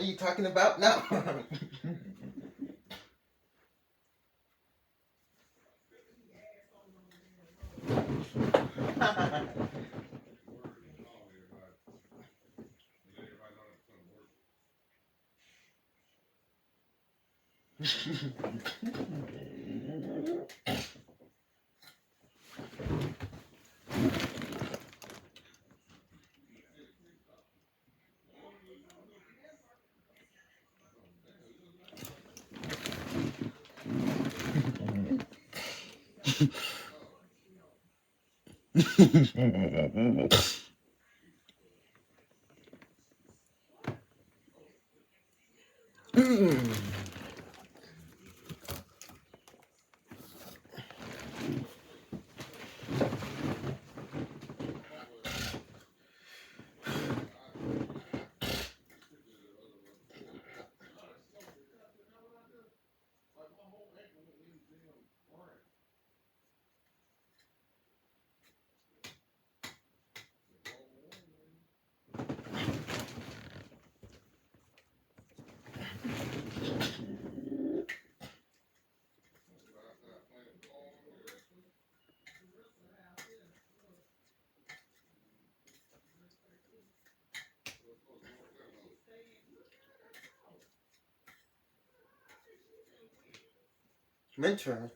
What are you talking about now? Mentor.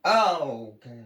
Oh, okay.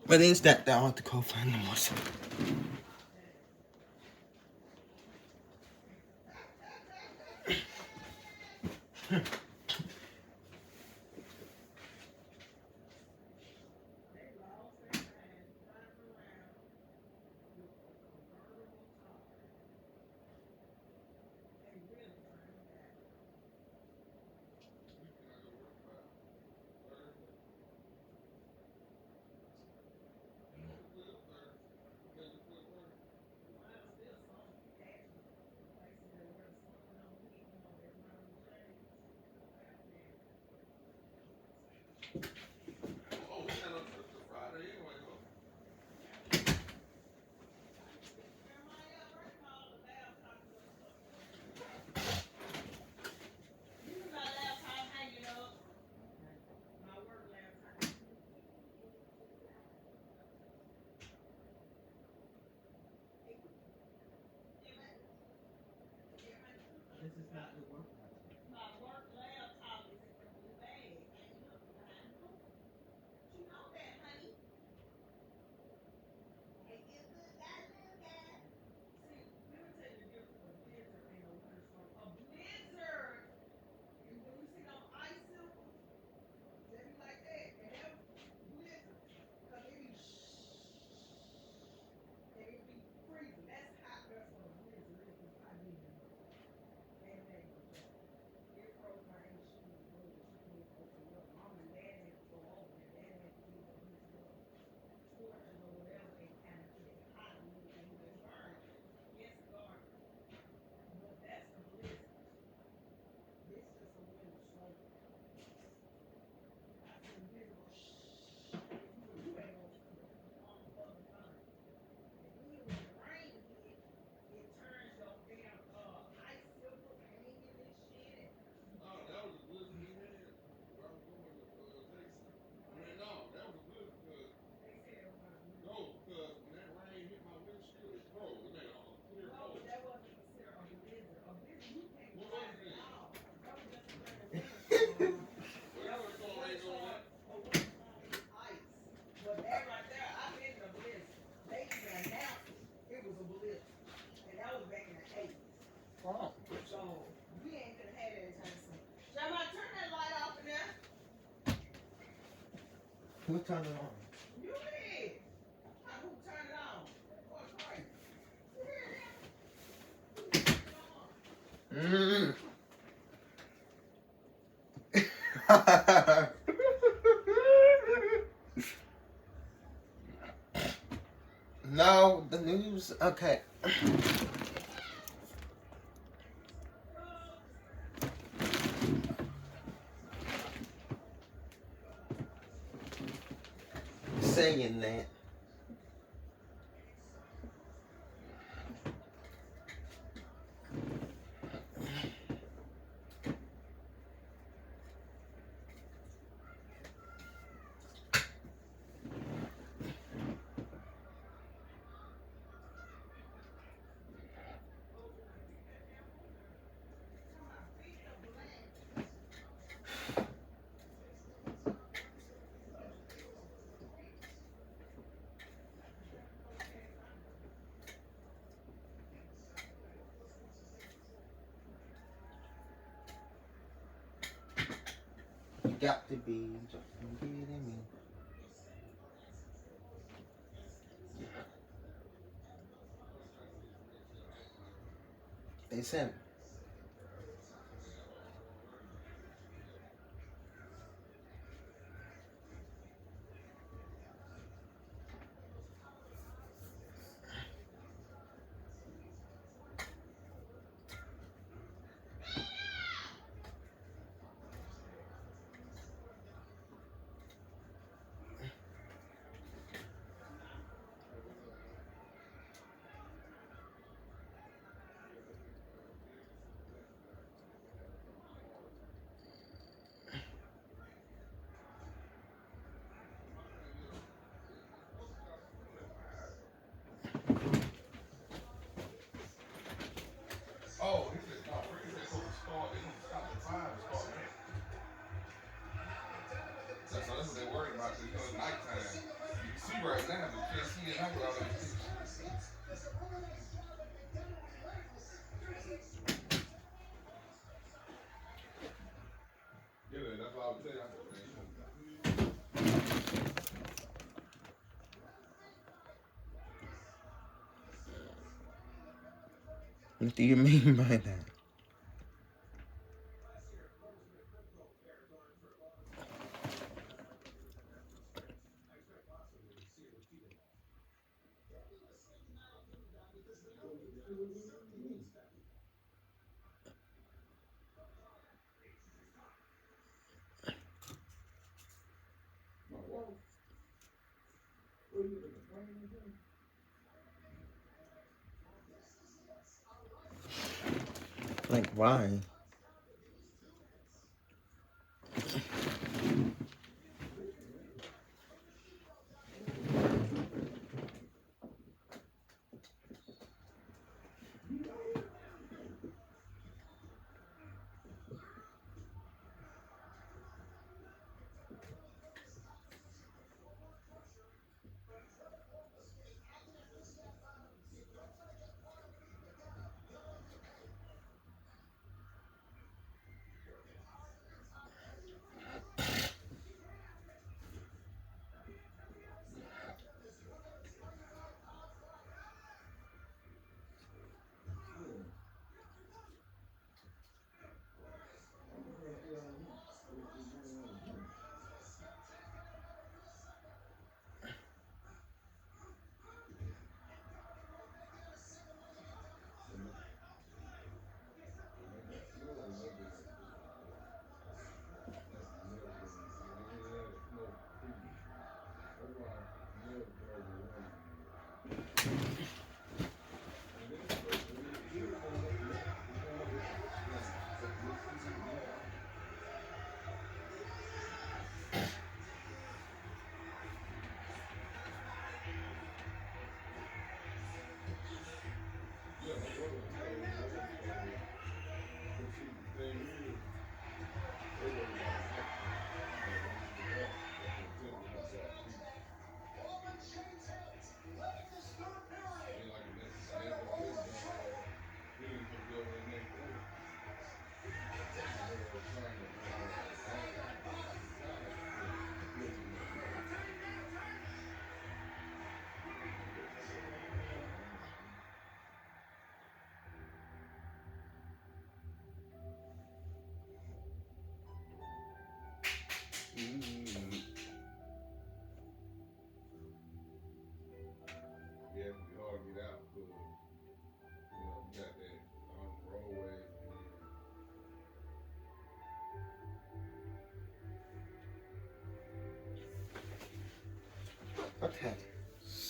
What is that? I want to go find them also. Who turned it on? Mm. No, the news. Okay. Saying that. You got to be just kidding me. They sent. Oh, he said, no, he said, so the start, they don't stop at 5 and start back. So that's what they're worried about, because, it's nighttime. You can see right now, but you can't see at night with all that shit. Yeah, that's what I would tell you. What do you mean by that? Like, why?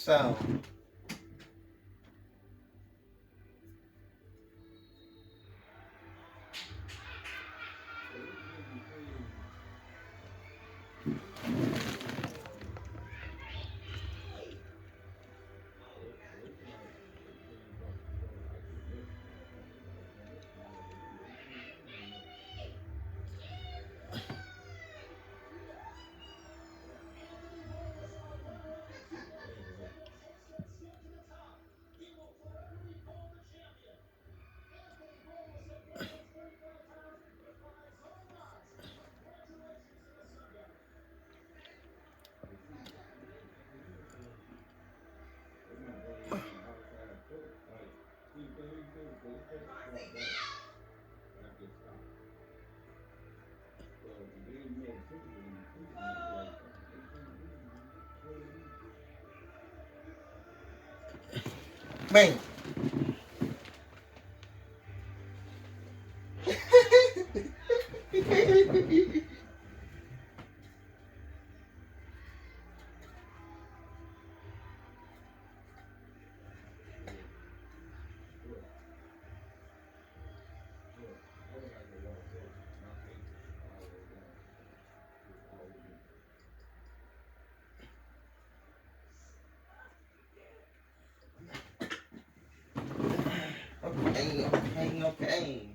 So. Bang. Okay.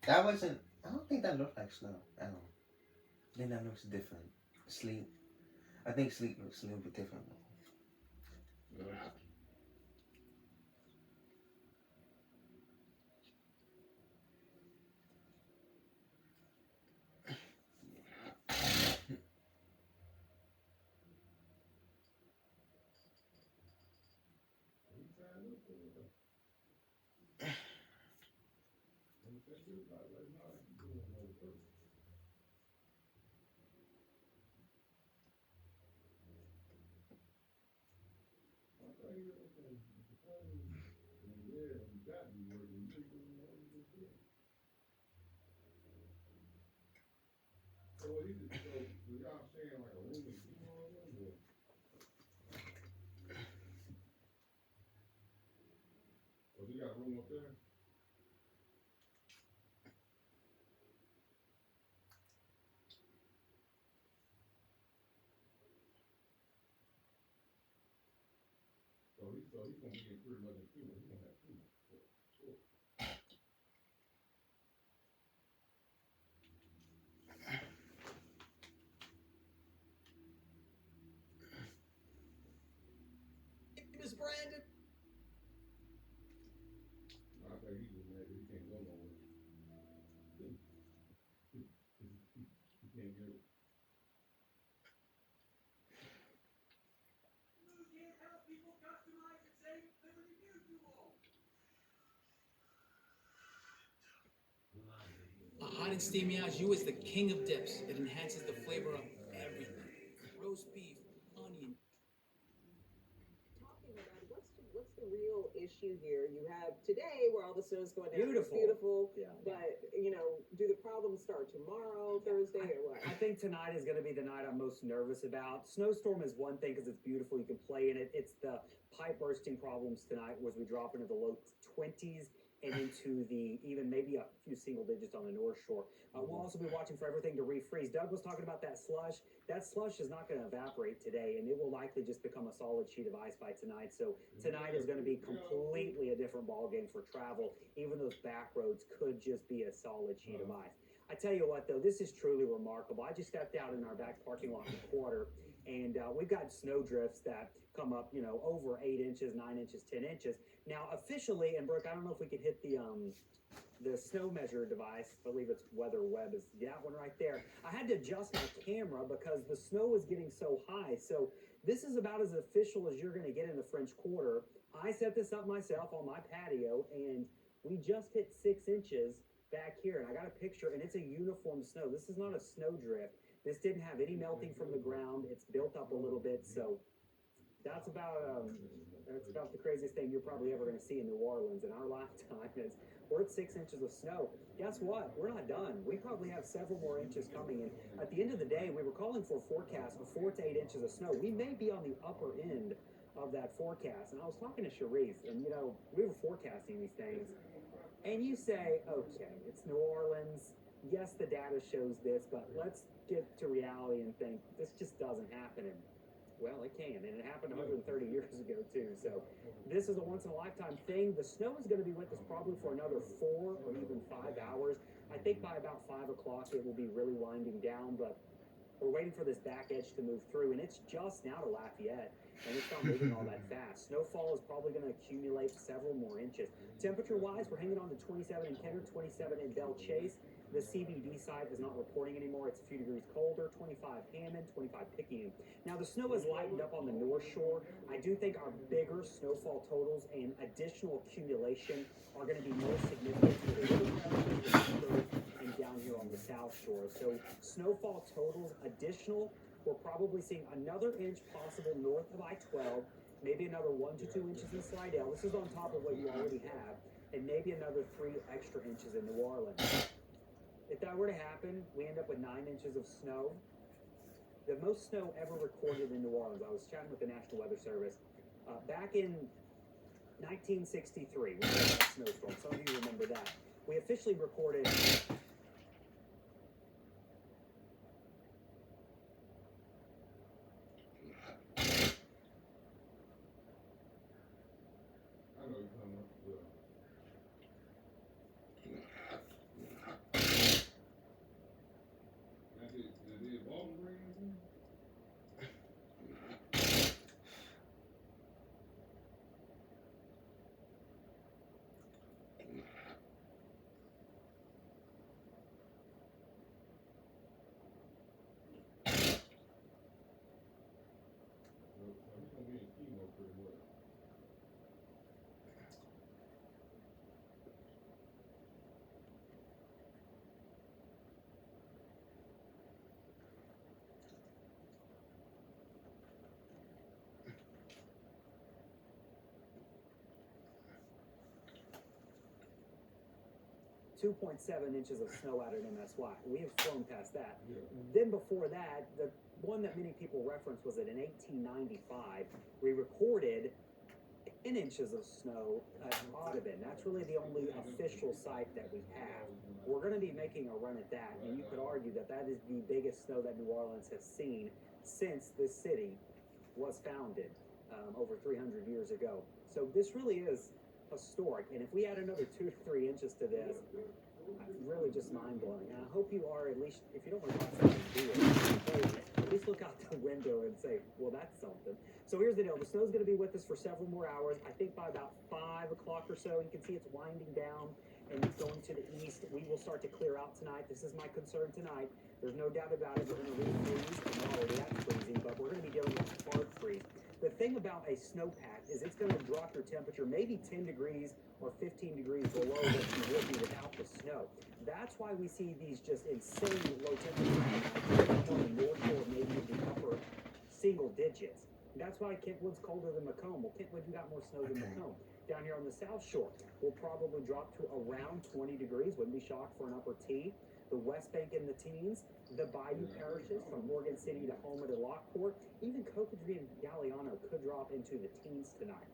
That wasn't. I don't think that looked like snow at all. I think that looks different. Sleep. I think sleep looks a little bit different. Miss Brandon. A hot and steamy au jus is the king of dips. It enhances the flavor of everything. Roast beef, onion. Talking about what's the real issue here? You have today where all the snow's going down. It's Beautiful. beautiful. Yeah. But do the problems start tomorrow, Thursday, or what? I think tonight is going to be the night I'm most nervous about. Snowstorm is one thing because it's beautiful. You can play in it. It's the pipe bursting problems tonight as we drop into the low 20s. and into the even maybe a few single digits on the North Shore. We'll also be watching for everything to refreeze. Doug was talking about that slush. That slush is not going to evaporate today, and it will likely just become a solid sheet of ice by tonight. So tonight is going to be completely a different ball game for travel. Even those back roads could just be a solid sheet of ice. I tell you what, though, this is truly remarkable. I just stepped out in our back parking lot in Quarter, and we've got snow drifts that come up, over 8 inches, 9 inches, 10 inches. Now, officially, and Brooke, I don't know if we could hit the snow measure device. I believe it's Weather Web is that one right there. I had to adjust my camera because the snow was getting so high. So this is about as official as you're going to get in the French Quarter. I set this up myself on my patio, and we just hit 6 inches back here, and I got a picture, and it's a uniform snow. This is not a snow drift. This didn't have any melting from the ground. It's built up a little bit, so that's about the craziest thing you're probably ever going to see in New Orleans in our lifetime. Is we're at 6 inches of snow. Guess what? We're not done. We probably have several more inches coming in. At the end of the day, we were calling for a forecast of 4 to 8 inches of snow. We may be on the upper end of that forecast. And I was talking to Sharice, and we were forecasting these things. And you say, okay, it's New Orleans. Yes, the data shows this, but let's get to reality and think this just doesn't happen. And, well, it can, and it happened 130 years ago, too. So this is a once-in-a-lifetime thing. The snow is going to be with us probably for another 4 or even 5 hours. I think by about 5 o'clock it will be really winding down, but we're waiting for this back edge to move through, and it's just now to Lafayette, and it's not moving all that fast. Snowfall is probably going to accumulate several more inches. Temperature-wise, we're hanging on to 27 in Kenner, 27 in Belle Chase. The CBD side is not reporting anymore. It's a few degrees colder, 25 Hammond, 25 Picayune. Now, the snow has lightened up on the North Shore. I do think our bigger snowfall totals and additional accumulation are going to be more significant for the river and down here on the South Shore. So snowfall totals additional, we're probably seeing another inch possible north of I-12, maybe another 1 to 2 inches in Slidell. This is on top of what you already have, and maybe another 3 extra inches in New Orleans. If that were to happen, we end up with 9 inches of snow. The most snow ever recorded in New Orleans, I was chatting with the National Weather Service, back in 1963, we had that snowstorm. Some of you remember that. We officially recorded... .7 inches of snow out at MSY. We have flown past that. Yeah. Then before that, the one that many people reference was that in 1895, we recorded 10 inches of snow at Audubon. That's really the only official site that we have. We're going to be making a run at that, and you could argue that that is the biggest snow that New Orleans has seen since this city was founded over 300 years ago. So this really is historic, and if we add another 2 to 3 inches to this, really just mind-blowing. And I hope you are, at least, if you don't want to watch something do it, at least look out the window and say, well, that's something. So here's the deal. The snow's going to be with us for several more hours. I think by about 5 o'clock or so, you can see it's winding down and it's going to the east. We will start to clear out tonight. This is my concern tonight. There's no doubt about it. We're going to refreeze, and we're already at freezing, but we're going to be dealing with hard freeze. The thing about a snowpack is it's going to drop your temperature maybe 10 degrees or 15 degrees below what you would be without the snow. That's why we see these just insane low temperatures on the North Shore, maybe the upper single digits. That's why Kentwood's colder than Macomb. Well, Kentwood, you got more snow than Macomb. Down here on the South Shore, we'll probably drop to around 20 degrees. Wouldn't be shocked for an upper T. The West Bank in the teens, the Bayou parishes from Morgan City to Houma to Lockport, even Cocodrie and Galliano could drop into the teens tonight.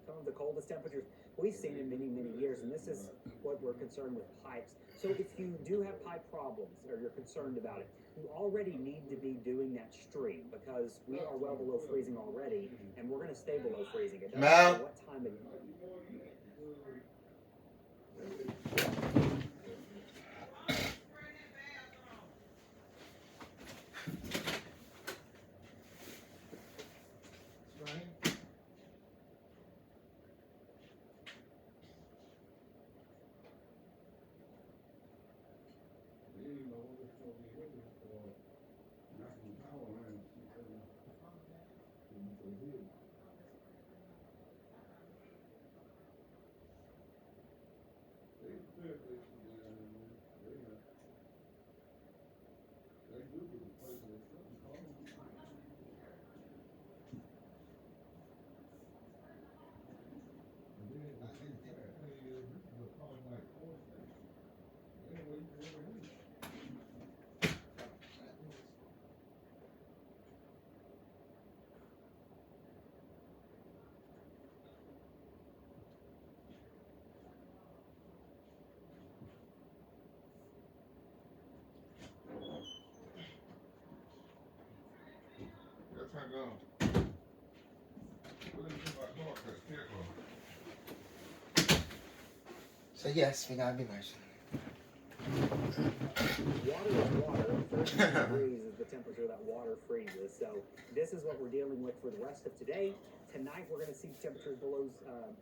Some of the coldest temperatures we've seen in many, many years. temperatures, and this is what we're concerned with pipes. So if you do have pipe problems or you're concerned about it, you already need to be doing that stream because we are well below freezing already, and we're going to stay below freezing. It doesn't matter what time of That's how go. What do you think about dog cuts? Careful. So yes, we gotta be nice. water is water. 13 degrees is the temperature that water freezes. So this is what we're dealing with for the rest of today. Tonight we're going to see temperatures below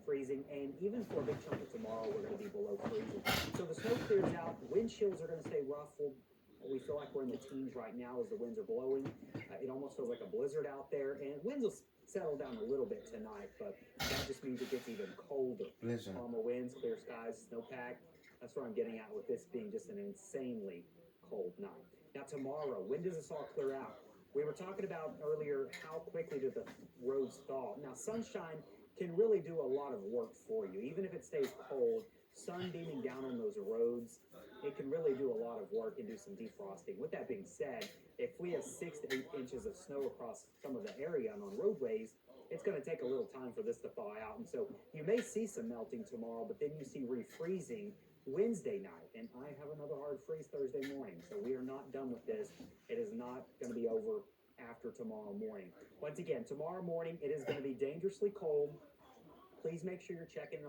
freezing, and even for a big chunk of tomorrow we're going to be below freezing. So the snow clears out. Wind chills are going to stay ruffled. We feel like we're in the teens right now as the winds are blowing. It almost feels like a blizzard out there, and winds will settle down a little bit tonight, but that just means it gets even colder. Blizzard. Calmer winds, clear skies, snowpack. That's what I'm getting at with this being just an insanely cold night. Now tomorrow, when does this all clear out? We were talking about earlier how quickly do the roads thaw. Now sunshine can really do a lot of work for you. Even if it stays cold, sun beaming down on those roads, it can really do a lot of work and do some defrosting. With that being said, if we have 6 to 8 inches of snow across some of the area and on roadways, it's going to take a little time for this to thaw out. And so you may see some melting tomorrow, but then you see refreezing Wednesday night. And I have another hard freeze Thursday morning. So we are not done with this. It is not going to be over after tomorrow morning. Once again, tomorrow morning, it is going to be dangerously cold. Please make sure you're checking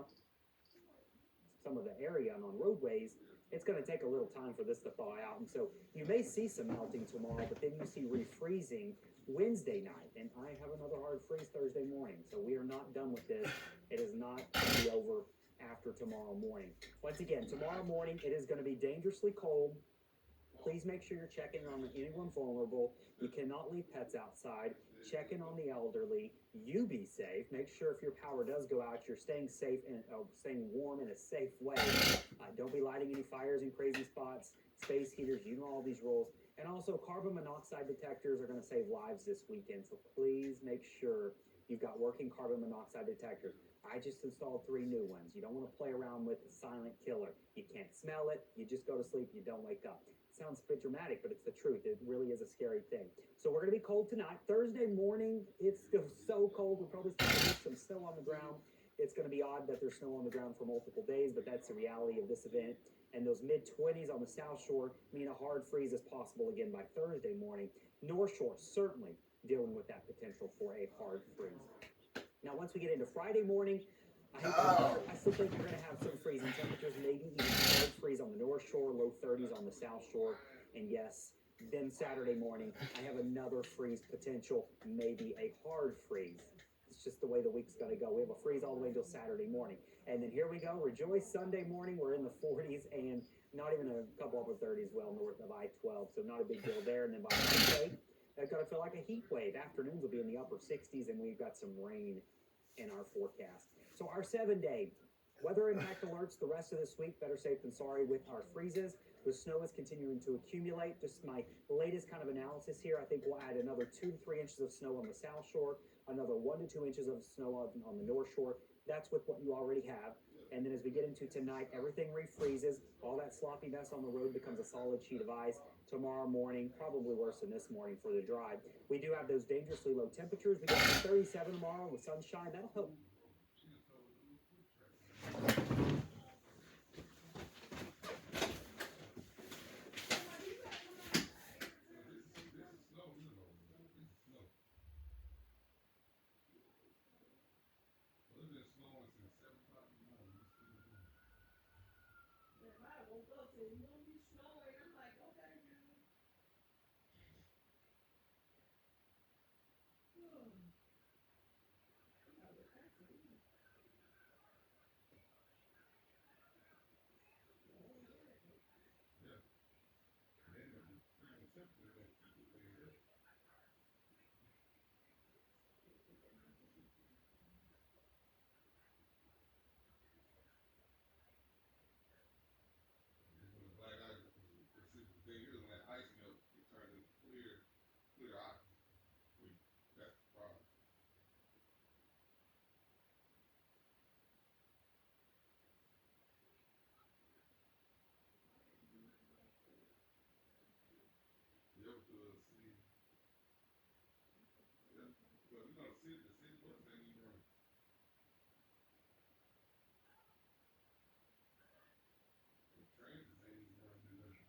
some of the area and on roadways. It's going to take a little time for this to thaw out. And so you may see some melting tomorrow, but then you see refreezing Wednesday night. And I have another hard freeze Thursday morning. So we are not done with this. It is not going to be over after tomorrow morning. Once again, tomorrow morning, it is going to be dangerously cold. Please make sure you're checking on anyone vulnerable. You cannot leave pets outside. Check in on the elderly. You be safe. Make sure if your power does go out, you're staying safe and staying warm in a safe way. Don't be lighting any fires in crazy spots. Space heaters, you know all these rules. And also, carbon monoxide detectors are going to save lives this weekend. So please make sure you've got working carbon monoxide detectors. I just installed 3 new ones. You don't want to play around with the silent killer. You can't smell it. You just go to sleep. You don't wake up. Sounds a bit dramatic, but it's the truth. It really is a scary thing. So we're going to be cold tonight. Thursday morning, it's still so cold. We'll probably still have some snow on the ground. It's going to be odd that there's snow on the ground for multiple days, but that's the reality of this event. And those mid-20s on the South Shore mean a hard freeze is possible again by Thursday morning. North Shore certainly dealing with that potential for a hard freeze. Now, once we get into Friday morning, I still think you're going to have some freezing temperatures, maybe even hard freeze on the North Shore, low 30s on the South Shore. And yes, then Saturday morning, I have another freeze potential, maybe a hard freeze. It's just the way the week's going to go. We have a freeze all the way until Saturday morning. And then here we go. Rejoice Sunday morning. We're in the 40s and not even a couple upper 30s well north of I-12. So not a big deal there. And then by Monday, it's going to feel like a heat wave. Afternoons will be in the upper 60s and we've got some rain in our forecast. So our 7-day weather impact alerts the rest of this week, better safe than sorry with our freezes. The snow is continuing to accumulate. Just my latest kind of analysis here, I think we'll add another 2 to 3 inches of snow on the South Shore, another 1 to 2 inches of snow on the North Shore. That's with what you already have. And then as we get into tonight, everything refreezes. All that sloppy mess on the road becomes a solid sheet of ice. Tomorrow morning, probably worse than this morning for the drive. We do have those dangerously low temperatures. We get to 37 tomorrow with sunshine. That'll help. woke up said, you gonna be snowing. I'm like, okay, dude. Yeah. And then the freezing temperature don't keep it there. And then when the black ice, the thing is, when that ice melts, it turns into clear ice. That's the problem. You ever feel a city? Yeah. Well, you know, the city bus ain't even running. The trains ain't even running nothing.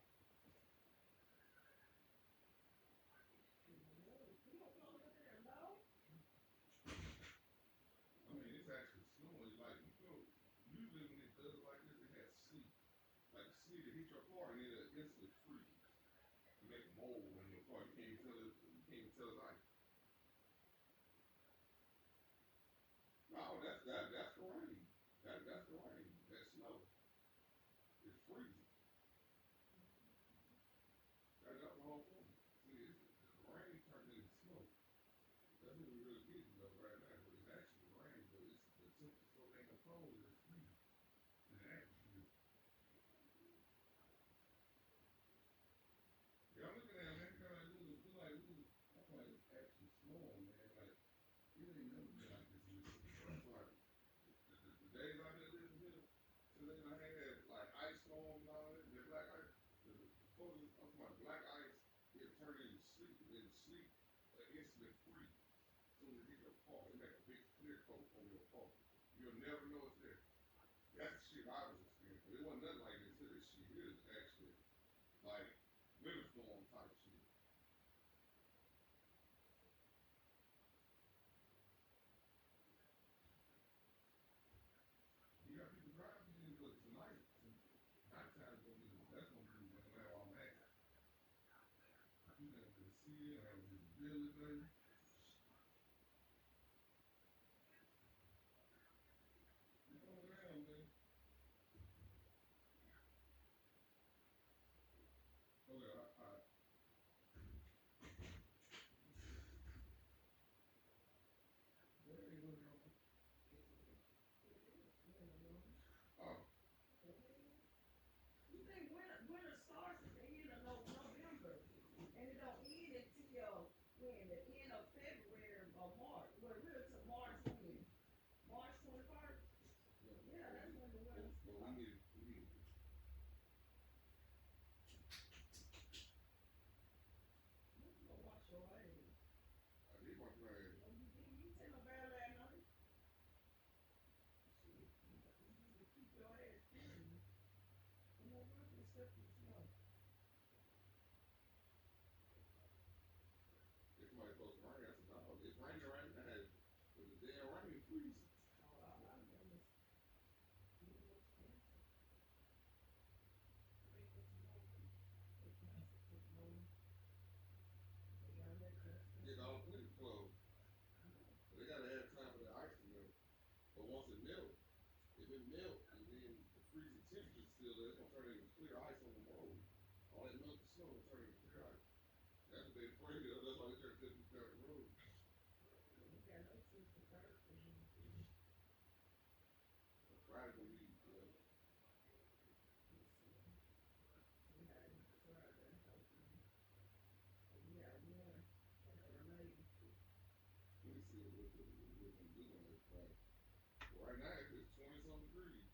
I mean, it's actually snowing. Like, you feel, usually when it does like this, it has sleet. Like, sleet will hit your car and it'll instantly freeze. You make a mold on your car. You can't even tell it's ice. No, that's the rain. That's the rain. That's snow. It's freezing. That's the whole point. See, the rain turned into snow. That's what we really getting though right now. But it's actually rain, but it's the temperature so damn cold that it's freezing in the atmosphere. Yeah, I'm looking at it, man. Kind of like, I'm like, it's actually snowing, man. Like, it ain't never been like this in Mississippi. It's like, the days I've been living here, so then I had like ice storms and all that, the black ice, before I'm talking about black ice, it turned into sleet, and then sleet, instantly freeze. As soon as it hit your car, it make a big clear coat over your car. You'll never know it's there. That's the shit I was experiencing. It wasn't nothing like this here. This shit here is actually like winter storm type shit. You got people driving in, but tonight, nighttime gonna be that's gonna be where I'm at. You got to see it, have visibility. You going down, man. Okay, where are you going on? Oh, You think winter starts at the end of November and it don't end until when? The end of February or March. Well, really to March when? March 21st? yeah. Yeah, that's when the winter But starts. we need Go wash your hands. I did my plan. You take no bath last night. You keep your ass clean. Come on, run this stuff in the snow. If somebody supposed to rain, I said, no, it's raining right now. But the damn rain freezing. Oh, I remember. You know what's cancer? Wait, what's wrong? It's cancer. What's wrong? They got that cancer. Get all clean clothes. But they gotta have time for the ice to melt. But once it melts, if it melts and then the freezing temperature is still there, it's gonna turn into clear ice on the road. All that melted snow will turn into clear ice. That's what they're afraid of. That's why they try to take you down the road. We got no sense of birth. Friday gonna be, We had to try that healthy. We got one. Maybe. let me see what we're gonna do on this Friday. Well, right now it's 20 some degrees.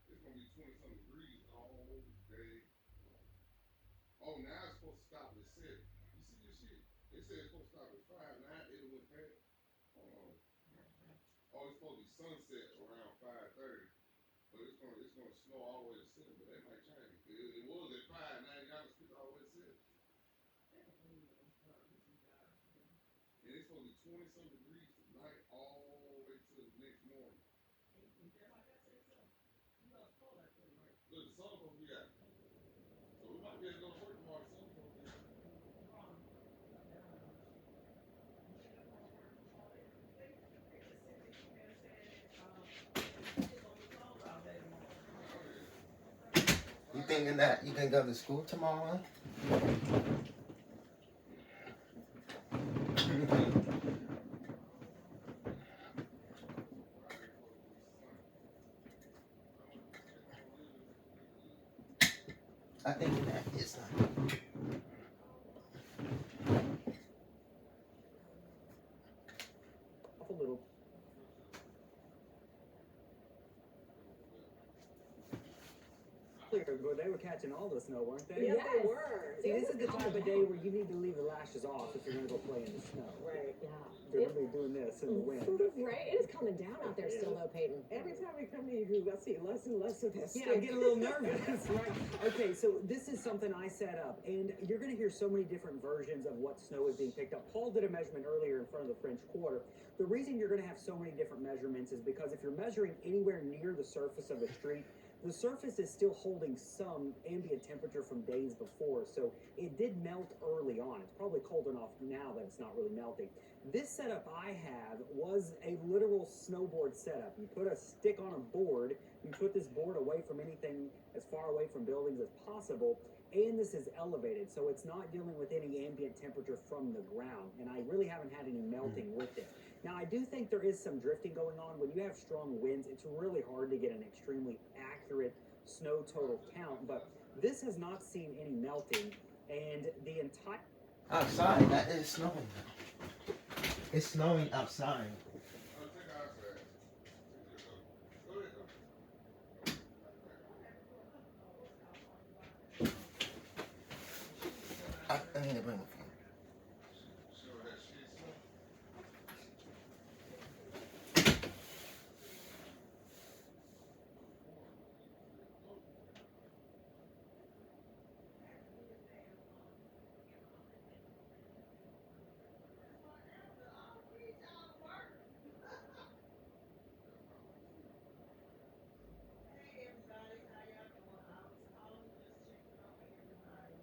It's gonna be 20 some degrees all day long. Oh, now it's supposed to stop at 7. You see this shit? It said it's supposed to stop at 5. Now it went past. Hold on. Oh, it's supposed to be sunset around 5:30. But it's gonna snow all the way to 7, but that might change. It was at 5, now y'all can switch all the way to 7. And it's supposed to be 20 some degrees tonight all the way to the next morning. Just like I said, so you know, it's cold like sun gonna be out. So we might be able to go to work tomorrow. The sun's gonna be out. You thinking that you can go to school tomorrow? I think that is not. A little. But they were catching all the snow, weren't they? Yeah, Yes. they were. See, They this were is the type coming of day down. where you need to leave the lashes off if you're gonna go play in the snow. Right. Yeah. You're gonna be doing this in the wind. Right? It is coming down out there still though, Peyton. Every time we come to you, I see less and less of that Yeah, stick. I'm getting a little nervous, right? Okay, so this is something I set up, and you're going to hear so many different versions of what snow is being picked up. Paul did a measurement earlier in front of the French Quarter. The reason you're going to have so many different measurements is because if you're measuring anywhere near the surface of the street, the surface is still holding some ambient temperature from days before, so it did melt early on. It's probably cold enough now that it's not really melting. This setup I have was a literal snowboard setup. You put a stick on a board, you put this board away from anything as far away from buildings as possible, and this is elevated, so it's not dealing with any ambient temperature from the ground, and I really haven't had any melting with it. Now, I do think there is some drifting going on. When you have strong winds, it's really hard to get an extremely accurate snow total count, but this has not seen any melting, and the entire... Outside, that is snowing now. It's snowing outside. Take our outside. Go ahead, go. I need to bring my phone. Sure, that shit snow. Hey everybody, how y'all doing? I was calling just checking on everybody.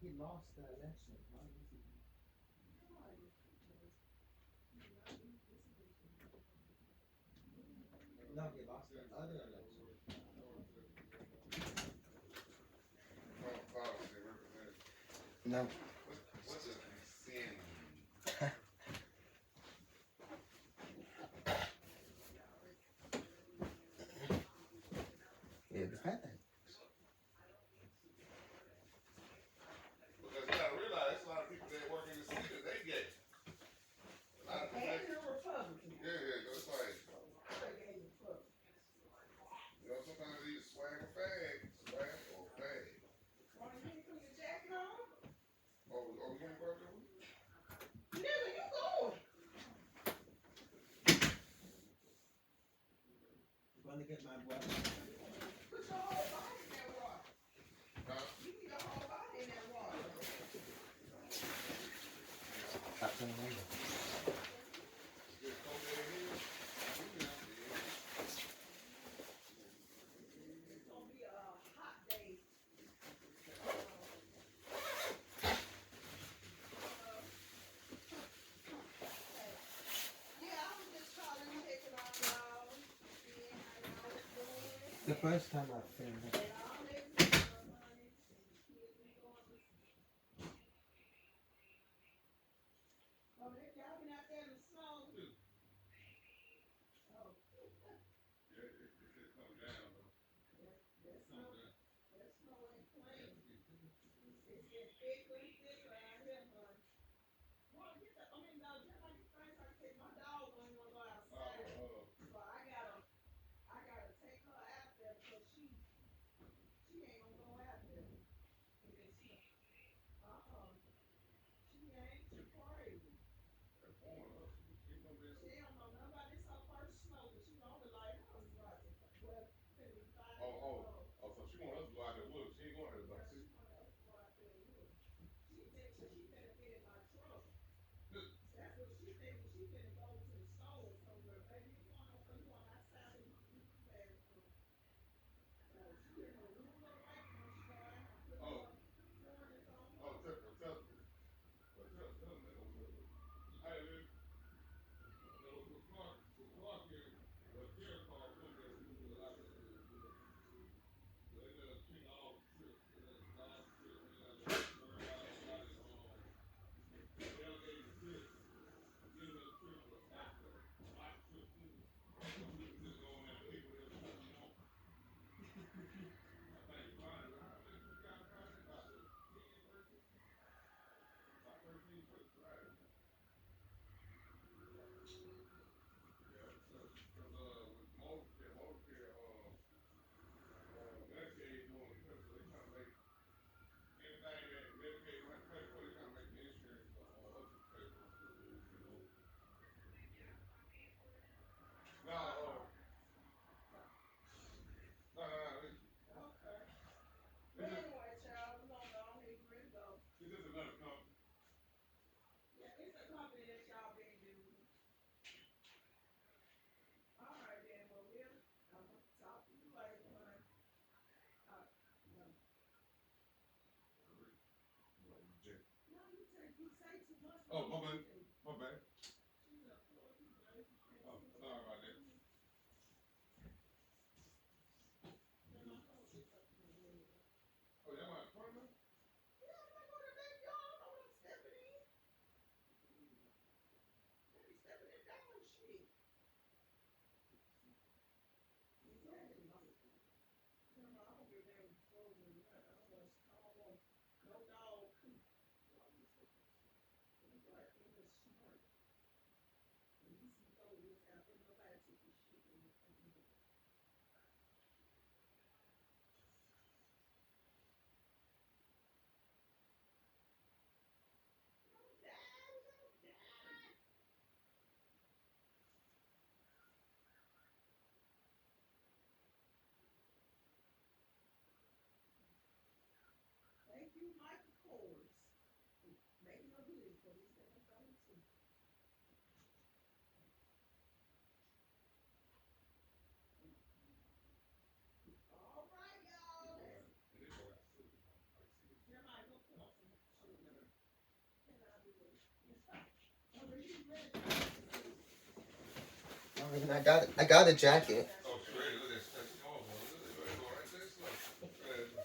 He lost the election. Why was he? No, he lost the other election. No. What's a sin? Yeah, the fact that Because you gotta realize there's a lot of people that work in the city that they gay. A lot of people And that, you're a Republican. yeah, it's like, Okay, Republican. you know, sometimes they either swag or fag. Swag or fag. Why you ain't put your jacket on? Oh, we gonna go out there? Nigga, you going? I'm going to get my brother. Put your whole body in that water. Huh? You need your whole body in that water. That's in London. Just go there here. It's gonna be a hot day. Yeah, I was just calling, checking on y'all, seeing how y'all was doing. The first time I filmed it. And all that stuff, honey. Kids been going to. Oh, y'all been out there in the snow? Oh. Yeah, it just come down though. That snow ain't playing. It's getting thicker and thicker out here, honey. Well, just like the first I said, my dog ain't gonna go outside. So I gotta take her out there because she ain't gonna go out there. She ain't, she crazy. She don't know nothing about this her first snow, but she only like us about to, well, till we find Oh, out. so she want us to go out there with her. She ain't going to the She city. wanted us to go out there with her. She thinks that she finna fit in my truck. Good. That's what she thinks. She finna go to the store or somewhere. Baby, you going outside and you bathroom. So she in her room up right when she go out and put Oh. her harness on. Oh, tell them that. Hey, man. With Clark here, but Karen called him there. He was out there. They let us pick all the trips. They let us all the trips. We let us worry about it. Delegated trips. Give us trips for after. Lots of trips too. So we can just go in there and pick whatever trip we want. I think Friday, how many trips we got Friday? About 10, 13? About 13 trips Friday. Yeah, because with motorcare, Medicaid doing the trips, so they trying to make anything that Medicaid don't have to pay for, they trying to make the insurance us to pay for it. You know? No, Okay. But anyway, child, we gonna go ahead and ready to go. it's just another company. Yeah, it's a company that y'all been using. All right then, well, I'm gonna talk to you later, honey. No. No, you say too much. Oh, my bad. My bad. She's a poor people, baby. Oh, sorry about that. Oh, y'all want appointment? Yeah, I'm not going to bed, y'all. Know what I'm stepping in? Let me stepping in down shit. Exactly. No, I don't get down before me. I don't want no dog poop. Right in the smart. I mean, I got a jacket. Oh, straight. Look at that small one. Look at that. Go right there.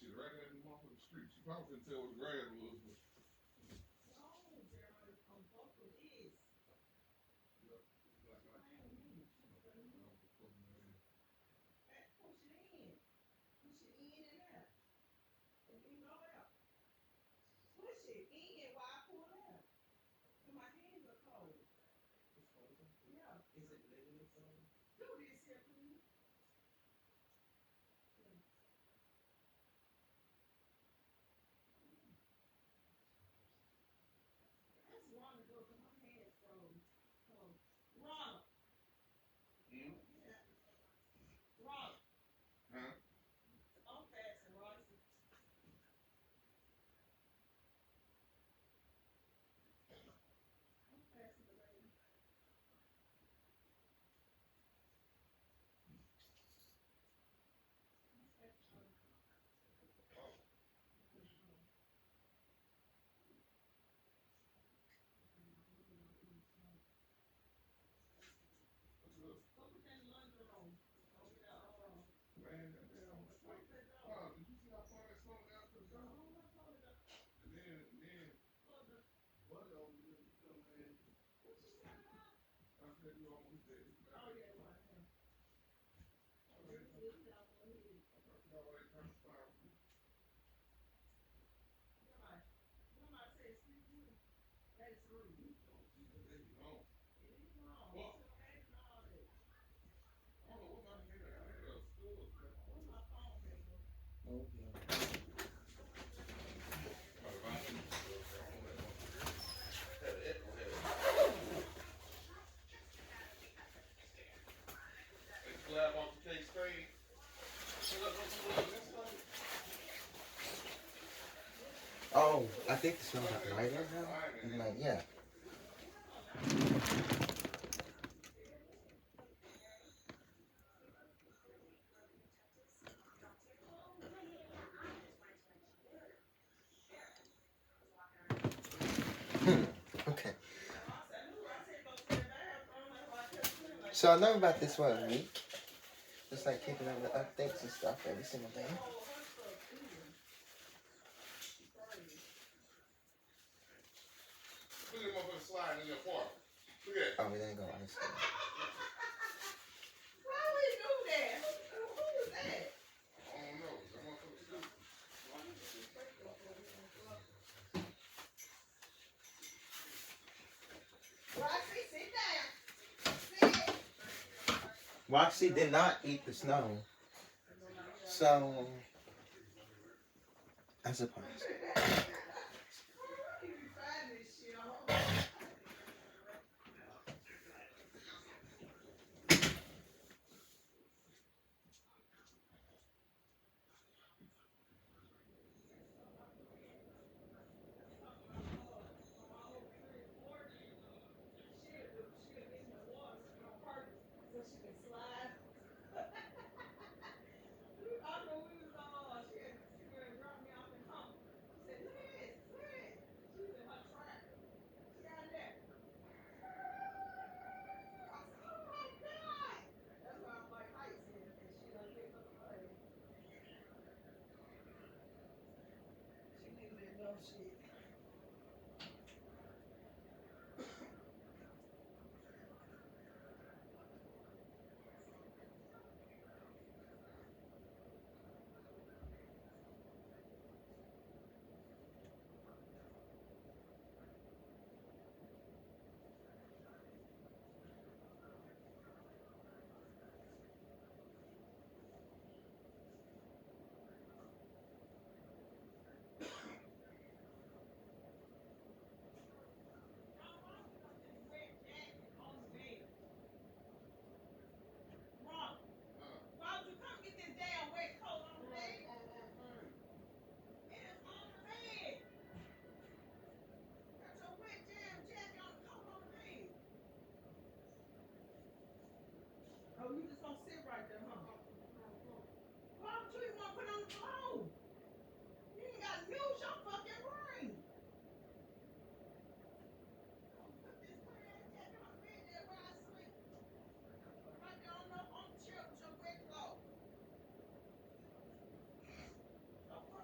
Shit, right there in the motherfucking street. She probably couldn't tell what the grass was, but huh? Man, goddamn, wait. Wow, did you see how far that smoke got to the top? And then, Buddy over there, man. I said you almost dead. Oh, yeah, right. I forgot why they turned the fire. They be gone. What? I don't know what my hand I had a school. Oh, yeah. Slab on the case trade. Oh, I think the smells like lighter now. I'm like, yeah. Okay. So I know about this one week. Just like keeping up with updates and stuff every single day. Look at motherfucker sliding in your apartment. Look at Oh, we didn't go ice. Why would he do that? Who was that? I don't know. That motherfucker stupid. Roxy, sit down. Sit. Roxy did not eat the snow. So, I suppose. Oh, you just gonna sit right there, huh? Why don't you even wanna put it on the floor? You ain't gotta use your fucking brain. Put this pretty ass jacket on the bed there where I sleep. Right there on the chair with your wet clothes. Don't put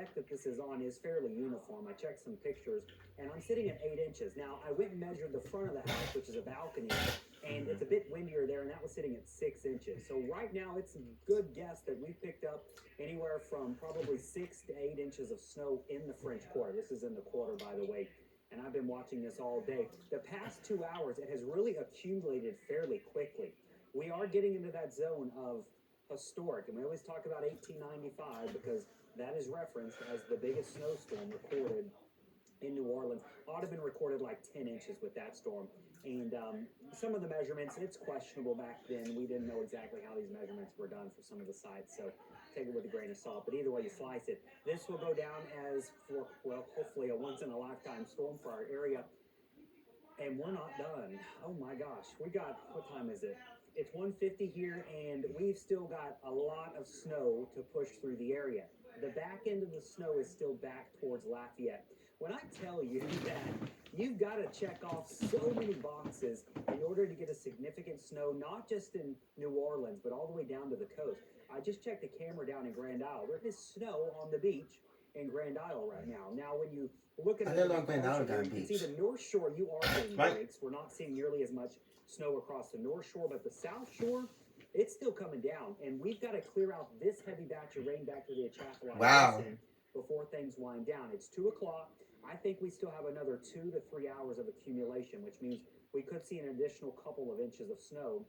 tech that this is on is fairly uniform. I checked some pictures, and I'm sitting at 8 inches. Now, I went and measured the front of the house, which is a balcony, and it's a bit windier there, and that was sitting at 6 inches. So right now, it's a good guess that we picked up anywhere from probably 6 to 8 inches of snow in the French Quarter. This is in the quarter, by the way, and I've been watching this all day. The past 2 hours, it has really accumulated fairly quickly. We are getting into that zone of historic, and we always talk about 1895 because that is referenced as the biggest snowstorm recorded in New Orleans. Ought to have been recorded like 10 inches with that storm. And some of the measurements, it's questionable back then. We didn't know exactly how these measurements were done for some of the sites, so take it with a grain of salt. But either way you slice it, this will go down as, for, well, hopefully a once-in-a-lifetime storm for our area. And we're not done. Oh my gosh, we got, what time is it? It's 1:50 here, and we've still got a lot of snow to push through the area. The back end of the snow is still back towards Lafayette. When I tell you that you've got to check off so many boxes in order to get a significant snow, not just in New Orleans, but all the way down to the coast. I just checked the camera down in Grand Isle. There is snow on the beach in Grand Isle right now. Now, when you look at I it, didn't know Grand Isle got you can beach. see the North Shore, you are getting Right. breaks. We're not seeing nearly as much snow across the North Shore, but the South Shore, it's still coming down. And we've got to clear out this heavy batch of rain back to the Atchafalaya Wow. Basin before things wind down. It's 2 o'clock. I think we still have another 2 to 3 hours of accumulation, which means we could see an additional couple of inches of snow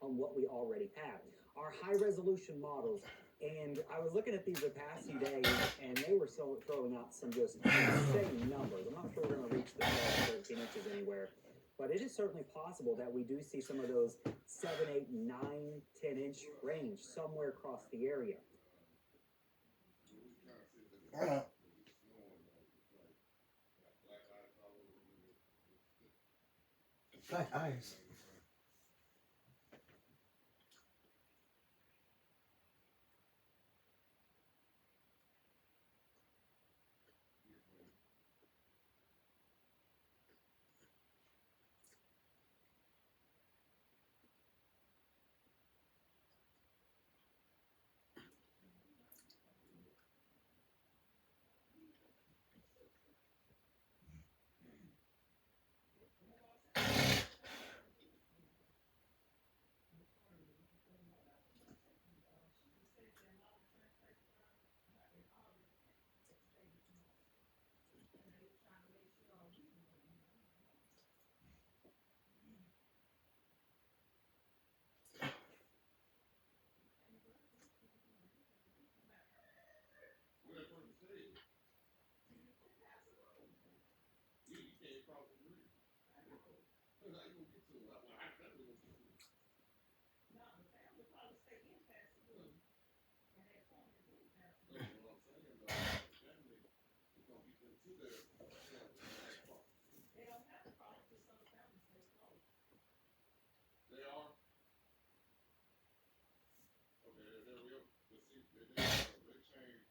on what we already have. Our high resolution models, and I was looking at these the past few days, and they were so throwing out some just insane numbers. I'm not sure we're going to reach the 12, 13 inches anywhere, but it is certainly possible that we do see some of those 7, 8, 9, 10 inch range somewhere across the area. Uh, Black ice. They are. Okay, there we go. But see, they changed, it changed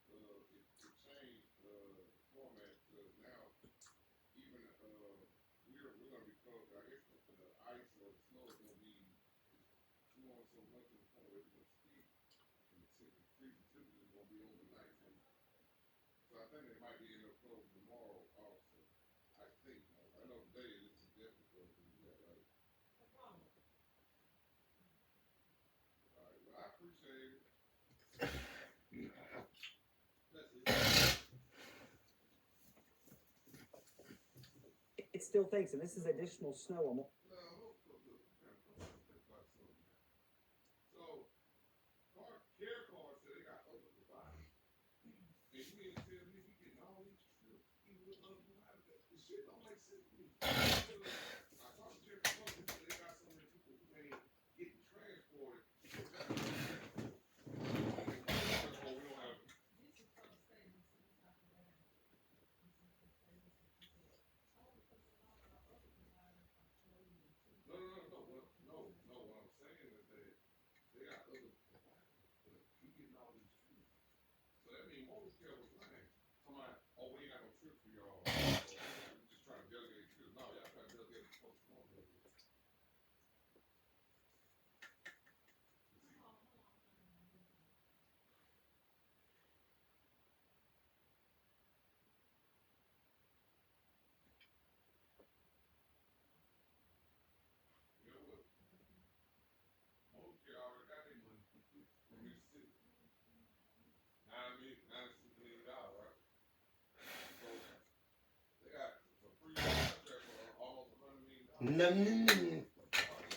format to now. Even we're gonna be close. I guess the ice or the snow is gonna be snowing so much to the point where it's gonna stick, and the freezing temperature is gonna be overnight. So I think they might be in up close tomorrow also. I think. I know today this is definitely going to be that, right? All right. Well, I appreciate it. That's it. It still thinks, and this is additional snow. No, look. So, care cars said they got other providers. And you mean to tell me he getting all these trips even with other providers? This shit don't make sense to me. I talked to Jeffrey Cohen, he said they got so many people who ain't getting transported. Therefore, we don't have. No. What I'm saying is that they got other providers, but he getting all these trips. So that means most care was lying. Somebody, oh, we ain't got no trips for y'all. We just trying to delegate trips. No, y'all trying to delegate the folks. Come on, baby. No, no, no, no. I'm tell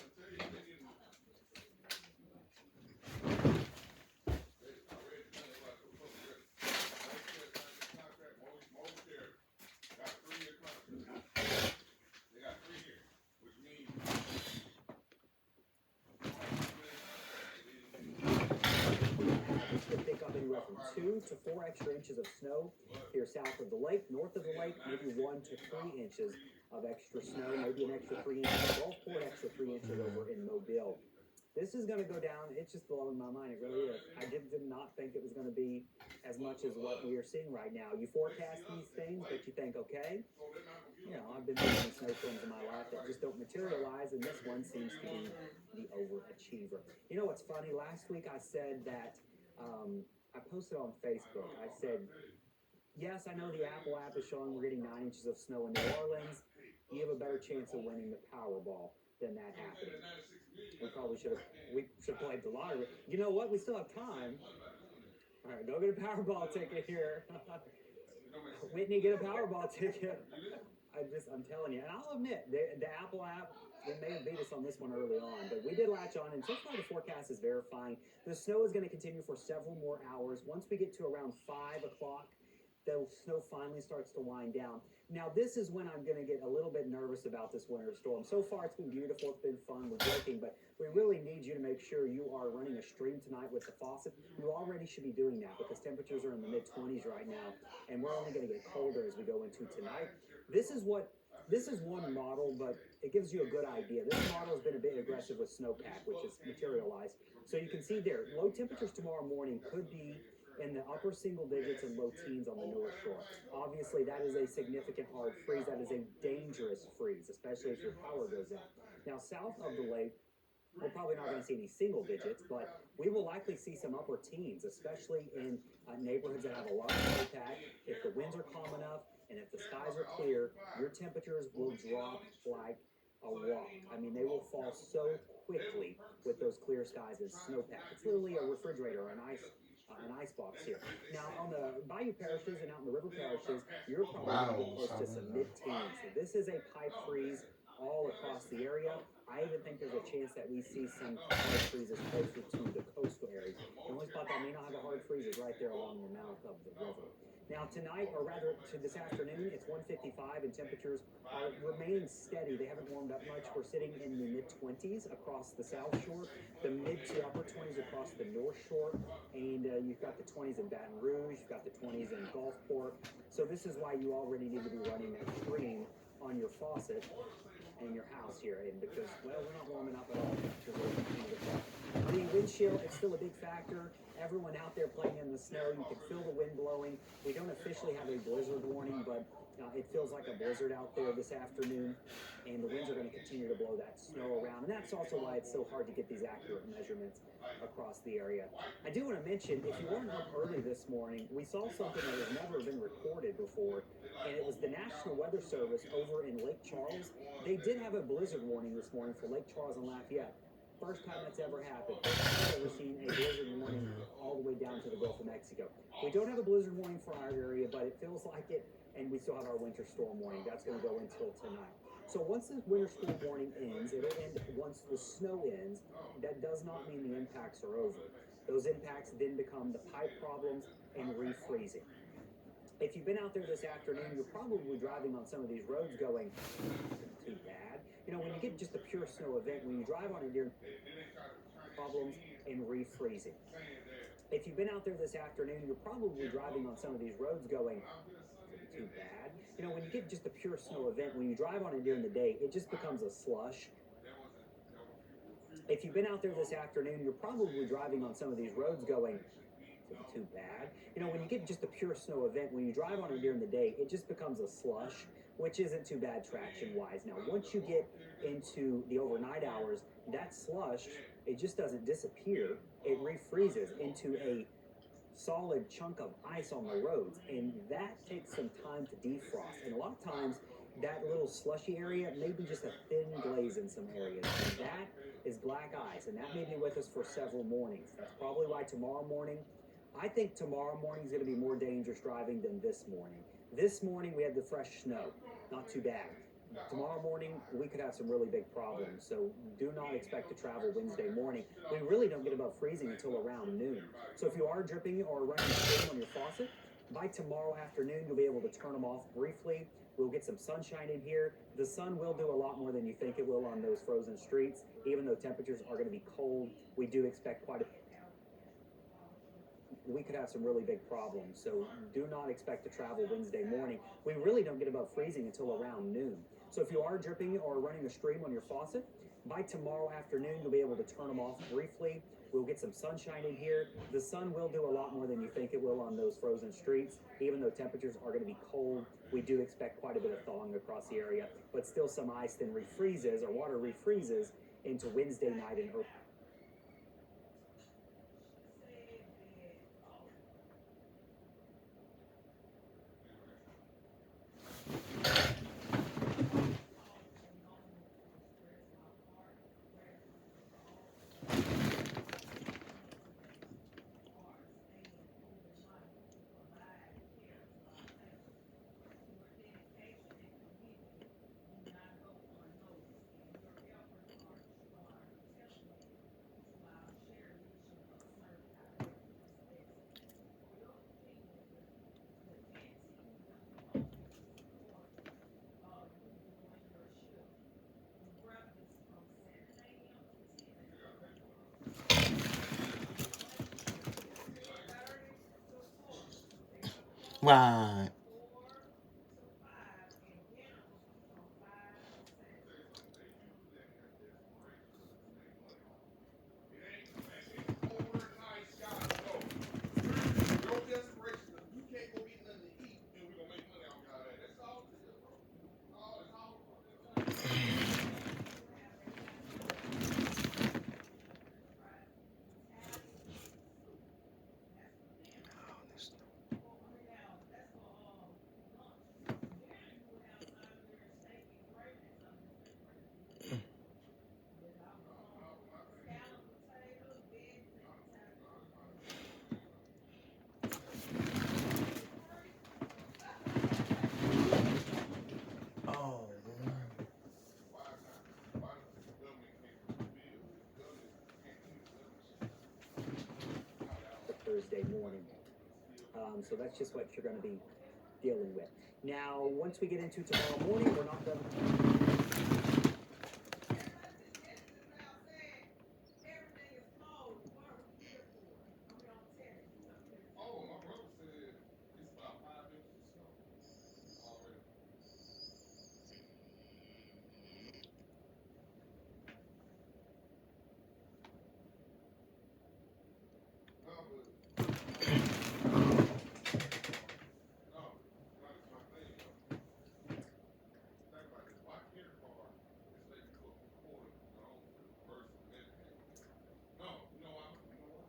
you, I read the thing about the folks that contract, most sheriff got 3-year contract. They got 3 years, which means This could pick up anywhere from 2 to 4 extra inches of snow here south of the lake. North of the lake, maybe 1 to 3 inches of extra snow, maybe an extra 3 inches in Gulfport, extra 3 inches over in Mobile. This is going to go down. It's just blowing my mind. It really is. I did not think it was going to be as much as what we are seeing right now. You forecast these things, but you think, okay, you know, I've been seeing snowstorms in my life that just don't materialize, and this one seems to be the overachiever. You know what's funny? Last week I said that I posted on Facebook. I said, yes, I know the Apple app is showing we're getting 9 inches of snow in New Orleans. You have a better chance of winning the Powerball than that happening. We probably should have played the lottery. You know what? We still have time. All right, go get a Powerball ticket here. Whitney, get a Powerball ticket. I'm telling you, and I'll admit, the Apple app, it may have beat us on this one early on, but we did latch on, and so far the forecast is verifying. The snow is going to continue for several more hours. Once we get to around 5 o'clock, the snow finally starts to wind down. Now, this is when I'm going to get a little bit nervous about this winter storm. So far, it's been beautiful. It's been fun. We're joking, but we really need you to make sure you are running a stream tonight with the faucet. You already should be doing that because temperatures are in the mid-20s right now, and we're only going to get colder as we go into tonight. This is one model, but it gives you a good idea. This model has been a bit aggressive with snowpack, which is materialized. So you can see there, low temperatures tomorrow morning could be in the upper single digits and low teens on the North Shore. Obviously, that is a significant hard freeze. That is a dangerous freeze, especially if your power goes out. Now, south of the lake, we're probably not going to see any single digits, but we will likely see some upper teens, especially in neighborhoods that have a lot of snowpack. If the winds are calm enough and if the skies are clear, your temperatures will drop like a rock. I mean, they will fall so quickly with those clear skies and snowpack. It's literally a refrigerator or an ice box here. Now, on the bayou parishes and out in the river parishes, you're probably going to get close to some mid-teens. So this is a pipe freeze all across the area. I even think there's a chance that we see some hard freezes closer to the coastal areas. The only spot that may not have a hard freeze is right there along the mouth of the river. Now tonight, or rather to this afternoon, it's 1:55 and temperatures are remaining steady. They haven't warmed up much. We're sitting in the mid-20s across the South Shore, the mid to upper 20s across the North Shore, and you've got the 20s in Baton Rouge, you've got the 20s in Gulfport. So this is why you already need to be running that stream on your faucet in your house here, and because, well, we're not warming up at all. The wind chill, it's still a big factor. Everyone out there playing in the snow, you can feel the wind blowing. We don't officially have a blizzard warning, but it feels like a blizzard out there this afternoon, and the winds are going to continue to blow that snow around, and that's also why it's so hard to get these accurate measurements across the area. I do want to mention, if you weren't up early this morning, we saw something that has never been recorded before, and it was the National Weather Service over in Lake Charles. They did have a blizzard warning this morning for Lake Charles and Lafayette. First time that's ever happened. First time I've ever seen a blizzard warning all the way down to the Gulf of Mexico. We don't have a blizzard warning for our area, but it feels like it, and we still have our winter storm warning. That's going to go until tonight. So once the winter storm warning ends, it'll end once the snow ends. That does not mean the impacts are over. Those impacts then become the pipe problems and refreezing. If you've been out there this afternoon, you're probably driving on some of these roads going, too bad. You know, when you get just a pure snow event, when you drive on it, you're problems and refreezing. If you've been out there this afternoon, you're probably driving on some of these roads going, too bad. You know, when you get just a pure snow event, when you drive on it during the day, it just becomes a slush. If you've been out there this afternoon, you're probably driving on some of these roads going, too bad. You know, when you get just a pure snow event, when you drive on it during the day, it just becomes a slush, which isn't too bad traction-wise. Now, once you get into the overnight hours, that slush, it just doesn't disappear. It refreezes into a solid chunk of ice on the roads, and that takes some time to defrost. And a lot of times, that little slushy area may be just a thin glaze in some areas. And that is black ice, and that may be with us for several mornings. That's probably why tomorrow morning, I think tomorrow morning is going to be more dangerous driving than this morning. This morning we had the fresh snow, not too bad. Tomorrow morning, we could have some really big problems, so do not expect to travel Wednesday morning. We really don't get above freezing until around noon. So if you are dripping or running a stream on your faucet, by tomorrow afternoon, you'll be able to turn them off briefly. We'll get some sunshine in here. The sun will do a lot more than you think it will on those frozen streets. Even though temperatures are going to be cold, we do expect we could have some really big problems. So do not expect to travel Wednesday morning. We really don't get above freezing until around noon. So if you are dripping or running a stream on your faucet, by tomorrow afternoon, you'll be able to turn them off briefly. We'll get some sunshine in here. The sun will do a lot more than you think it will on those frozen streets. Even though temperatures are going to be cold, we do expect quite a bit of thawing across the area, but still some ice then refreezes or water refreezes into Wednesday night and early. Right. Oh, Thursday morning. So that's just what you're going to be dealing with. Now, once we get into tomorrow morning, we're not done. Oh, my brother said it's about 5 inches of snow already. No, but no, that is my thing. Think about this. Why can't a car is let you go a quarter zone to the first minute? No, you know why? You know why?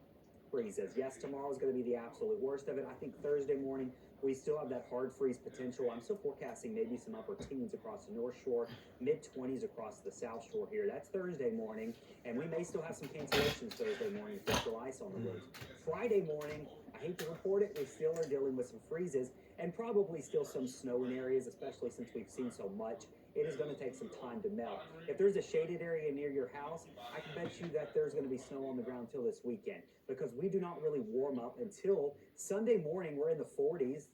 Where he says, yes, tomorrow is going to be the absolute worst of it. I think Thursday morning, we still have that hard freeze potential. I'm still forecasting maybe some upper teens across the North Shore, mid 20s across the South Shore here. That's Thursday morning, and we may still have some cancellations Thursday morning if there's still ice on the roads. Friday morning, I hate to report it, we still are dealing with some freezes and probably still some snow in areas, especially since we've seen so much. It is going to take some time to melt. If there's a shaded area near your house, I can bet you that there's going to be snow on the ground till this weekend because we do not really warm up until Sunday morning. We're in the 40s.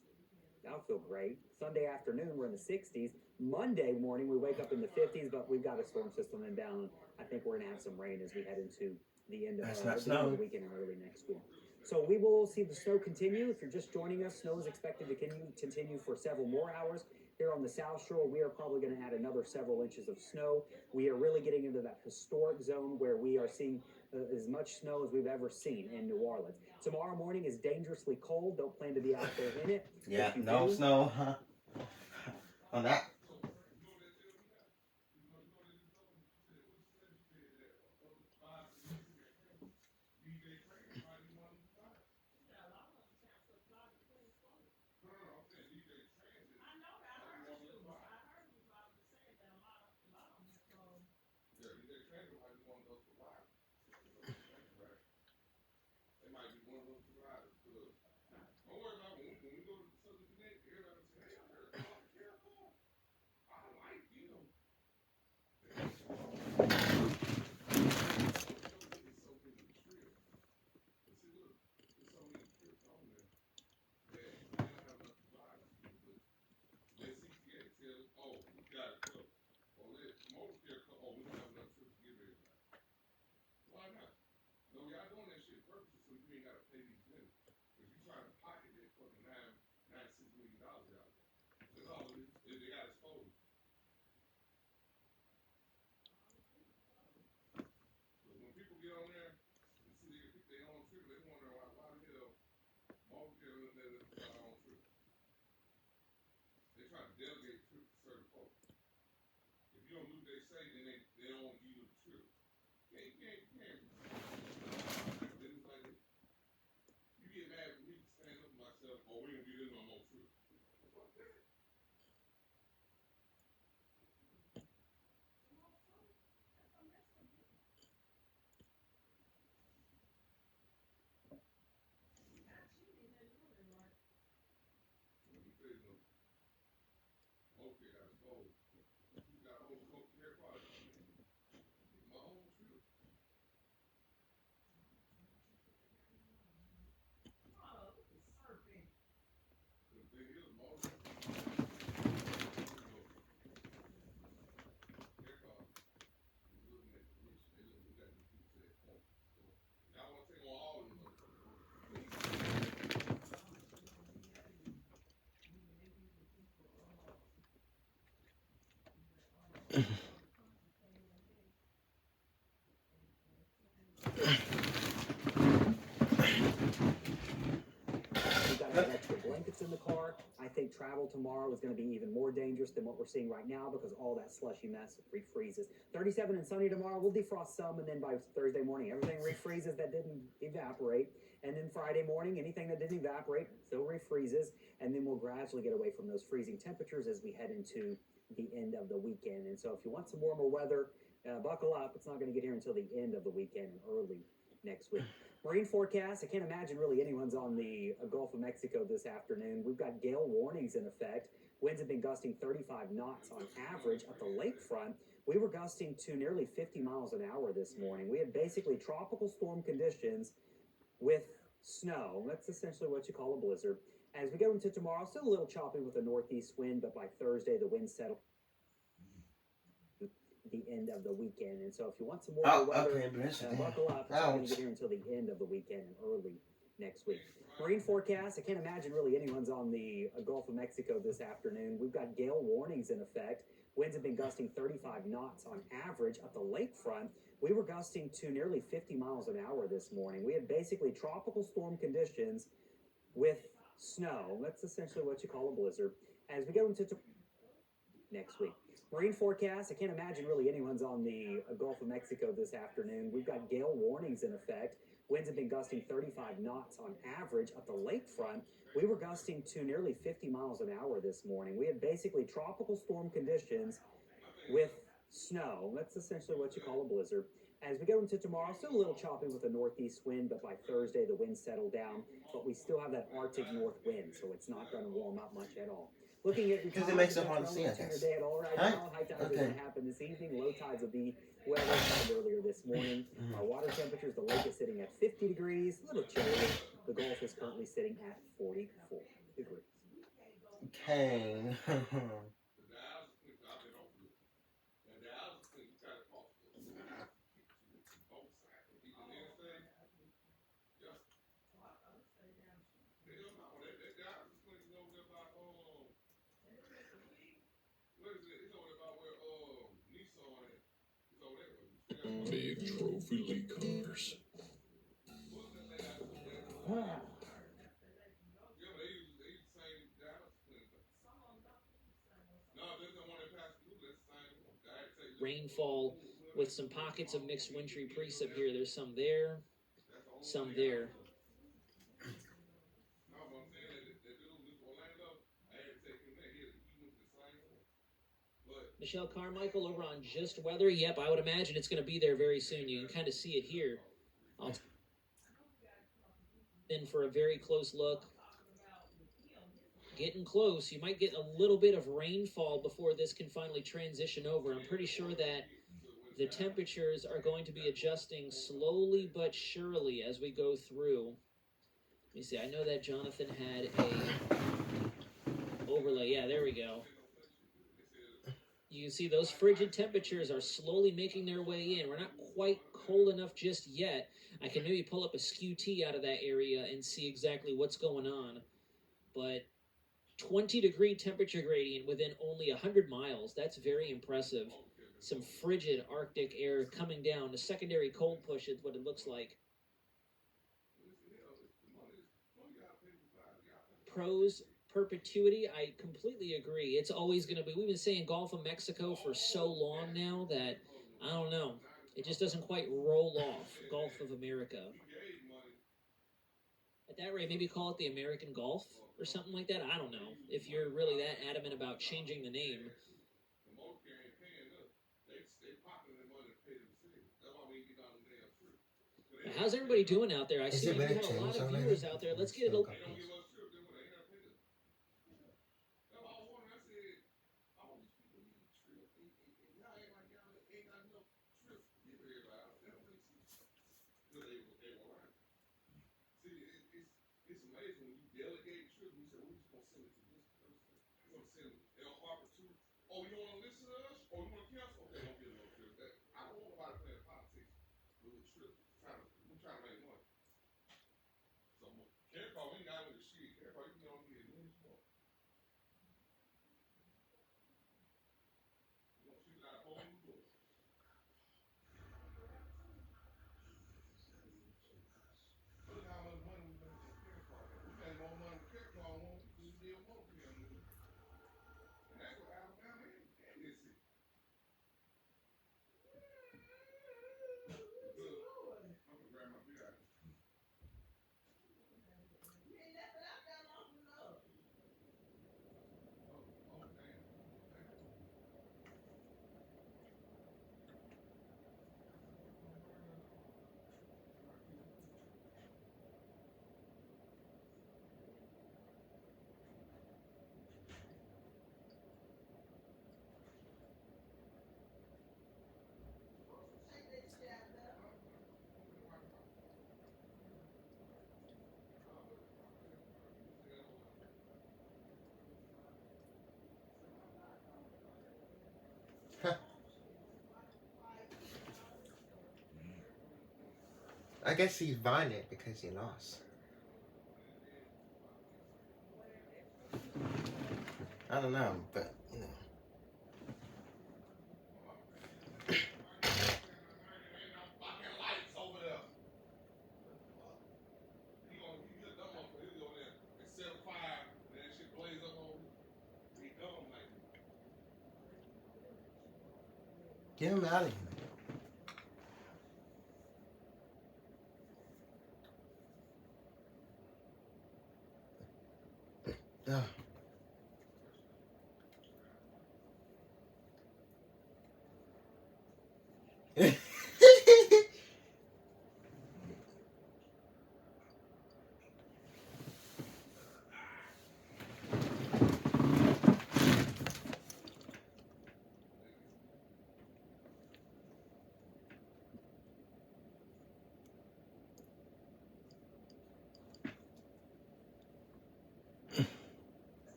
That'll feel great. Sunday afternoon, we're in the 60s. Monday morning, we wake up in the 50s, but we've got a storm system inbound. I think we're going to have some rain as we head into the end of the weekend and early next week. So we will see the snow continue. If you're just joining us, snow is expected to continue for several more hours. Here on the South Shore, we are probably going to add another several inches of snow. We are really getting into that historic zone where we are seeing as much snow as we've ever seen in New Orleans. Tomorrow morning is dangerously cold. Don't plan to be out there in it. Yeah, no snow, huh? On that. Yeah, DJ Transit might be one of those providers. They might be one of those providers. Don't worry about when we go to Southern Connecticut, everybody say, hey, I heard about the Carolina. Why not? No, y'all doing that shit purposely so you ain't gotta pay these vendors. Cause you trying to pocket that fucking $96 million out there. That's all it is. They got exposed. So when people get on there and see they own trip, they wonder why the hell Multicare let us fly our own trip. They try to delegate trips to certain folks. If you don't do what they say, then they don't want to give you the trip. Can't. Business like this. You get mad when people stand up for myself, oh, we don't get in no more trip. Fuck that. Let me tell you something. Multicare got exposed. You got whole Multicare product. My own trip. Oh, look at surfing. The thing is, Multicare. They're called. Looking at the niche. They look at the people to that point. So, y'all want to take on all of them. We've got to have extra blankets in the car. I think travel tomorrow is going to be even more dangerous than what we're seeing right now because all that slushy mess refreezes. 37 and sunny tomorrow. We'll defrost some, and then by Thursday morning, everything refreezes that didn't evaporate. And then Friday morning, anything that didn't evaporate still refreezes. And then we'll gradually get away from those freezing temperatures as we head into the end of the weekend. And so if you want some warmer weather, buckle up. It's not going to get here until the end of the weekend and early next week. Marine forecast. I can't imagine really anyone's on the Gulf of Mexico this afternoon. We've got gale warnings in effect. Winds have been gusting 35 knots on average at the lakefront. We were gusting to nearly 50 miles an hour this morning. We had basically tropical storm conditions with snow. That's essentially what you call a blizzard. As we go into tomorrow, still a little choppy with a northeast wind, but by Thursday the winds settle the end of the weekend. And so if you want some more weather, buckle up. It's not going to get here until the end of the weekend and early next week. Marine forecast. I can't imagine really anyone's on the Gulf of Mexico this afternoon. We've got gale warnings in effect. Winds have been gusting 35 knots on average at the lakefront. We were gusting to nearly 50 miles an hour this morning. We had basically tropical storm conditions with snow. That's essentially what you call a blizzard. As we go into next week. Marine forecast. I can't imagine really anyone's on the Gulf of Mexico this afternoon. We've got gale warnings in effect. Winds have been gusting 35 knots on average at the lakefront. We were gusting to nearly 50 miles an hour this morning. We had basically tropical storm conditions with snow. That's essentially what you call a blizzard. As we go into tomorrow, still a little choppy with a northeast wind, but by Thursday the winds settle down. But we still have that Arctic north wind, so it's not going to warm up much at all. Looking at your Because it makes it hard to see, I guess. Day at all right now. High tides are going to happen this evening. Low tides will be well earlier this morning. Our water temperatures, the lake is sitting at 50 degrees, a little chilly. The Gulf is currently sitting at 44 degrees. Okay. Big trophy league cars. Rainfall with some pockets of mixed wintry precip here. There's some there, some there. Michelle Carmichael over on Just Weather. Yep, I would imagine it's going to be there very soon. You can kind of see it here. I'll in for a very close look. Getting close. You might get a little bit of rainfall before this can finally transition over. I'm pretty sure that the temperatures are going to be adjusting slowly but surely as we go through. Let me see. I know that Jonathan had a overlay. Yeah, there we go. You can see those frigid temperatures are slowly making their way in. We're not quite cold enough just yet. I can maybe pull up a SKU-T out of that area and see exactly what's going on. But 20-degree temperature gradient within only 100 miles. That's very impressive. Some frigid Arctic air coming down. A secondary cold push is what it looks like. Pros perpetuity, I completely agree. It's always going to be. We've been saying Gulf of Mexico for so long now that, I don't know, it just doesn't quite roll off. Gulf of America. At that rate, maybe call it the American Gulf or something like that. I don't know. If you're really that adamant about changing the name. How's everybody doing out there? I see we have a lot of viewers out there. Let's get it open. It's amazing when you delegate trips. You say, "We're just gonna send it to this person. We're gonna send L. Harper to." Oh, you want to listen to us? Oh, you want to cancel? Okay, don't get no trip. I don't want nobody playing politics with a trip. We're trying to make money. So, Care Call, we ain't got with the shit. Care Call, you can get on here and do what you want. You know, she's got a whole new book. Look how much money we made with Care Call. We made more money with Care Call than we did with most of them. And that's what Alabama is. And this is. I'm gonna grab my beer out. You ain't left it out that long enough. Oh, damn. Take that shit out there. I guess he's buying it because he lost. I don't know, but you know. Fucking lights over there. He a dumb motherfucker. He over there at 7.5 and that shit blaze up on him. He dumb like Get him out of here. Ugh.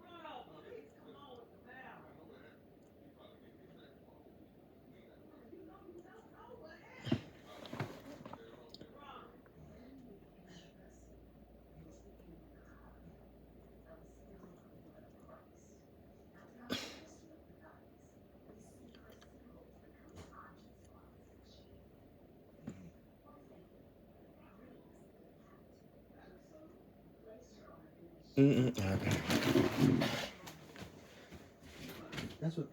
Ronald, please come on with the bell. You don't know what happened. Ron. Okay. That's what.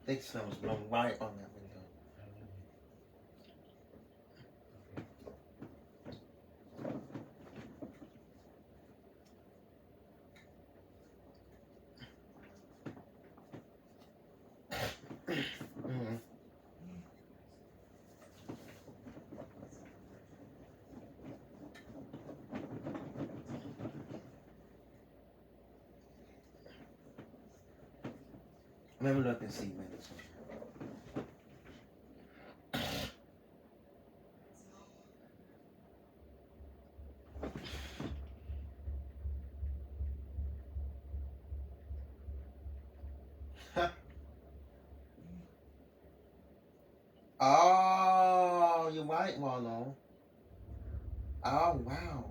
think snow was blowing right on that window. Mhm. Let me look and see when it's on. Oh, you're right, Marlon. Oh, wow.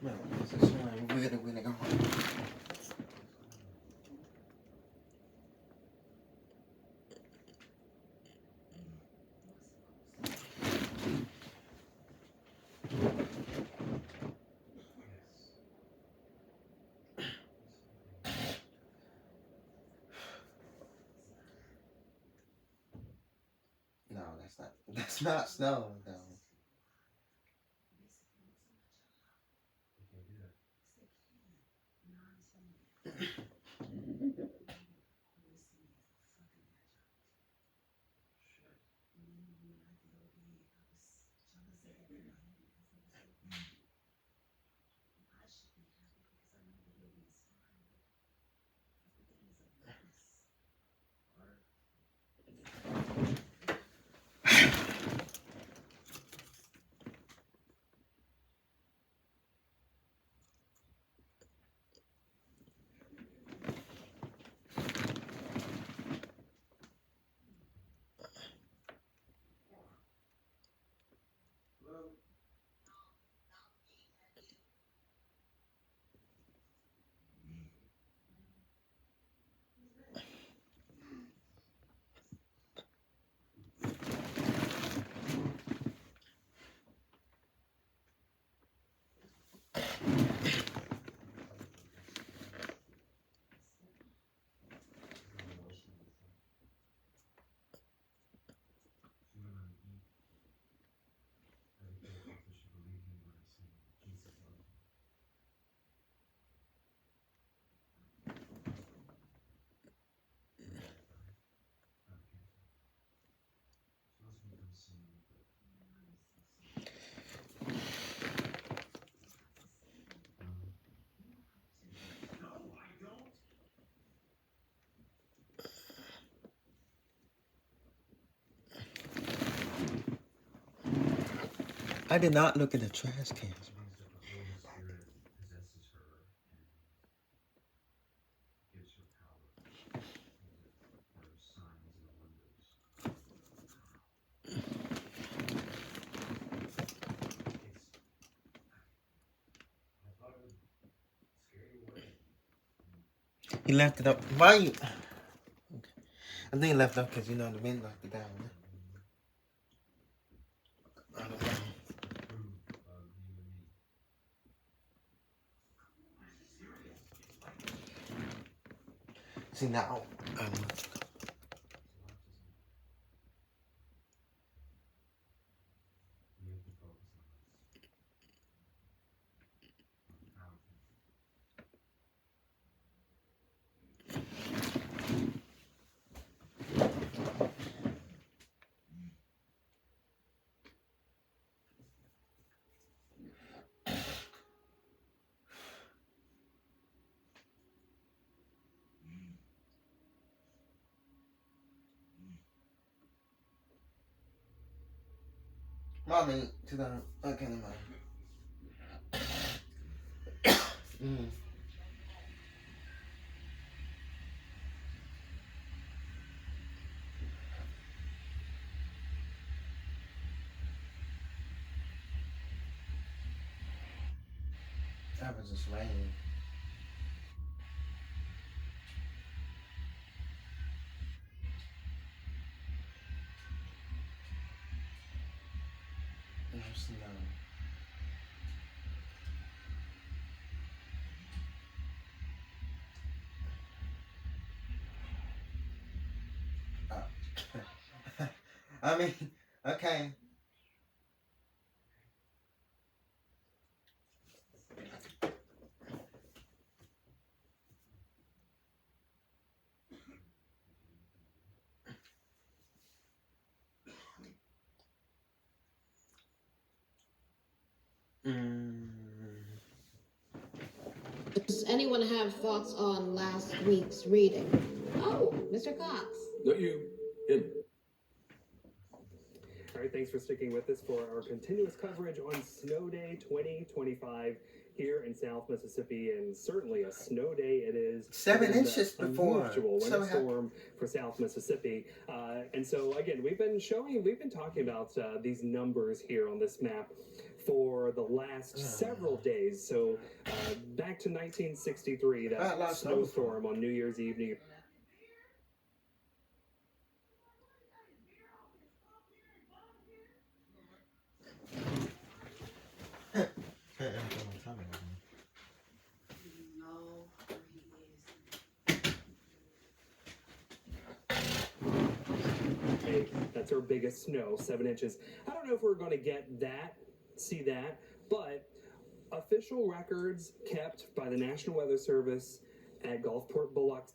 Man, this is snowing really, really hard. No, that's not snow, though. I did not look at the trash cans. He left it up. Why you? Okay. I think he left it up because, you know, the wind knocked it down. I don't know. See, now, Mommy, to the. Okay, never mind. That was just raining. No snow. I mean, okay. Does anyone have thoughts on last week's reading? Oh, Mr. Cox. Not you. Him. All right, thanks for sticking with us for our continuous coverage on Snow Day 2025 here in South Mississippi, and certainly a snow day it is. 7 inches before. Unusual So winter storm for South Mississippi. And so again, we've been talking about these numbers here on this map for the last several days. So back to 1963, that snowstorm on New Year's Eve. That's our biggest snow, 7 inches. I don't know if we're going to see that, but official records kept by the National Weather Service at Gulfport, Biloxi,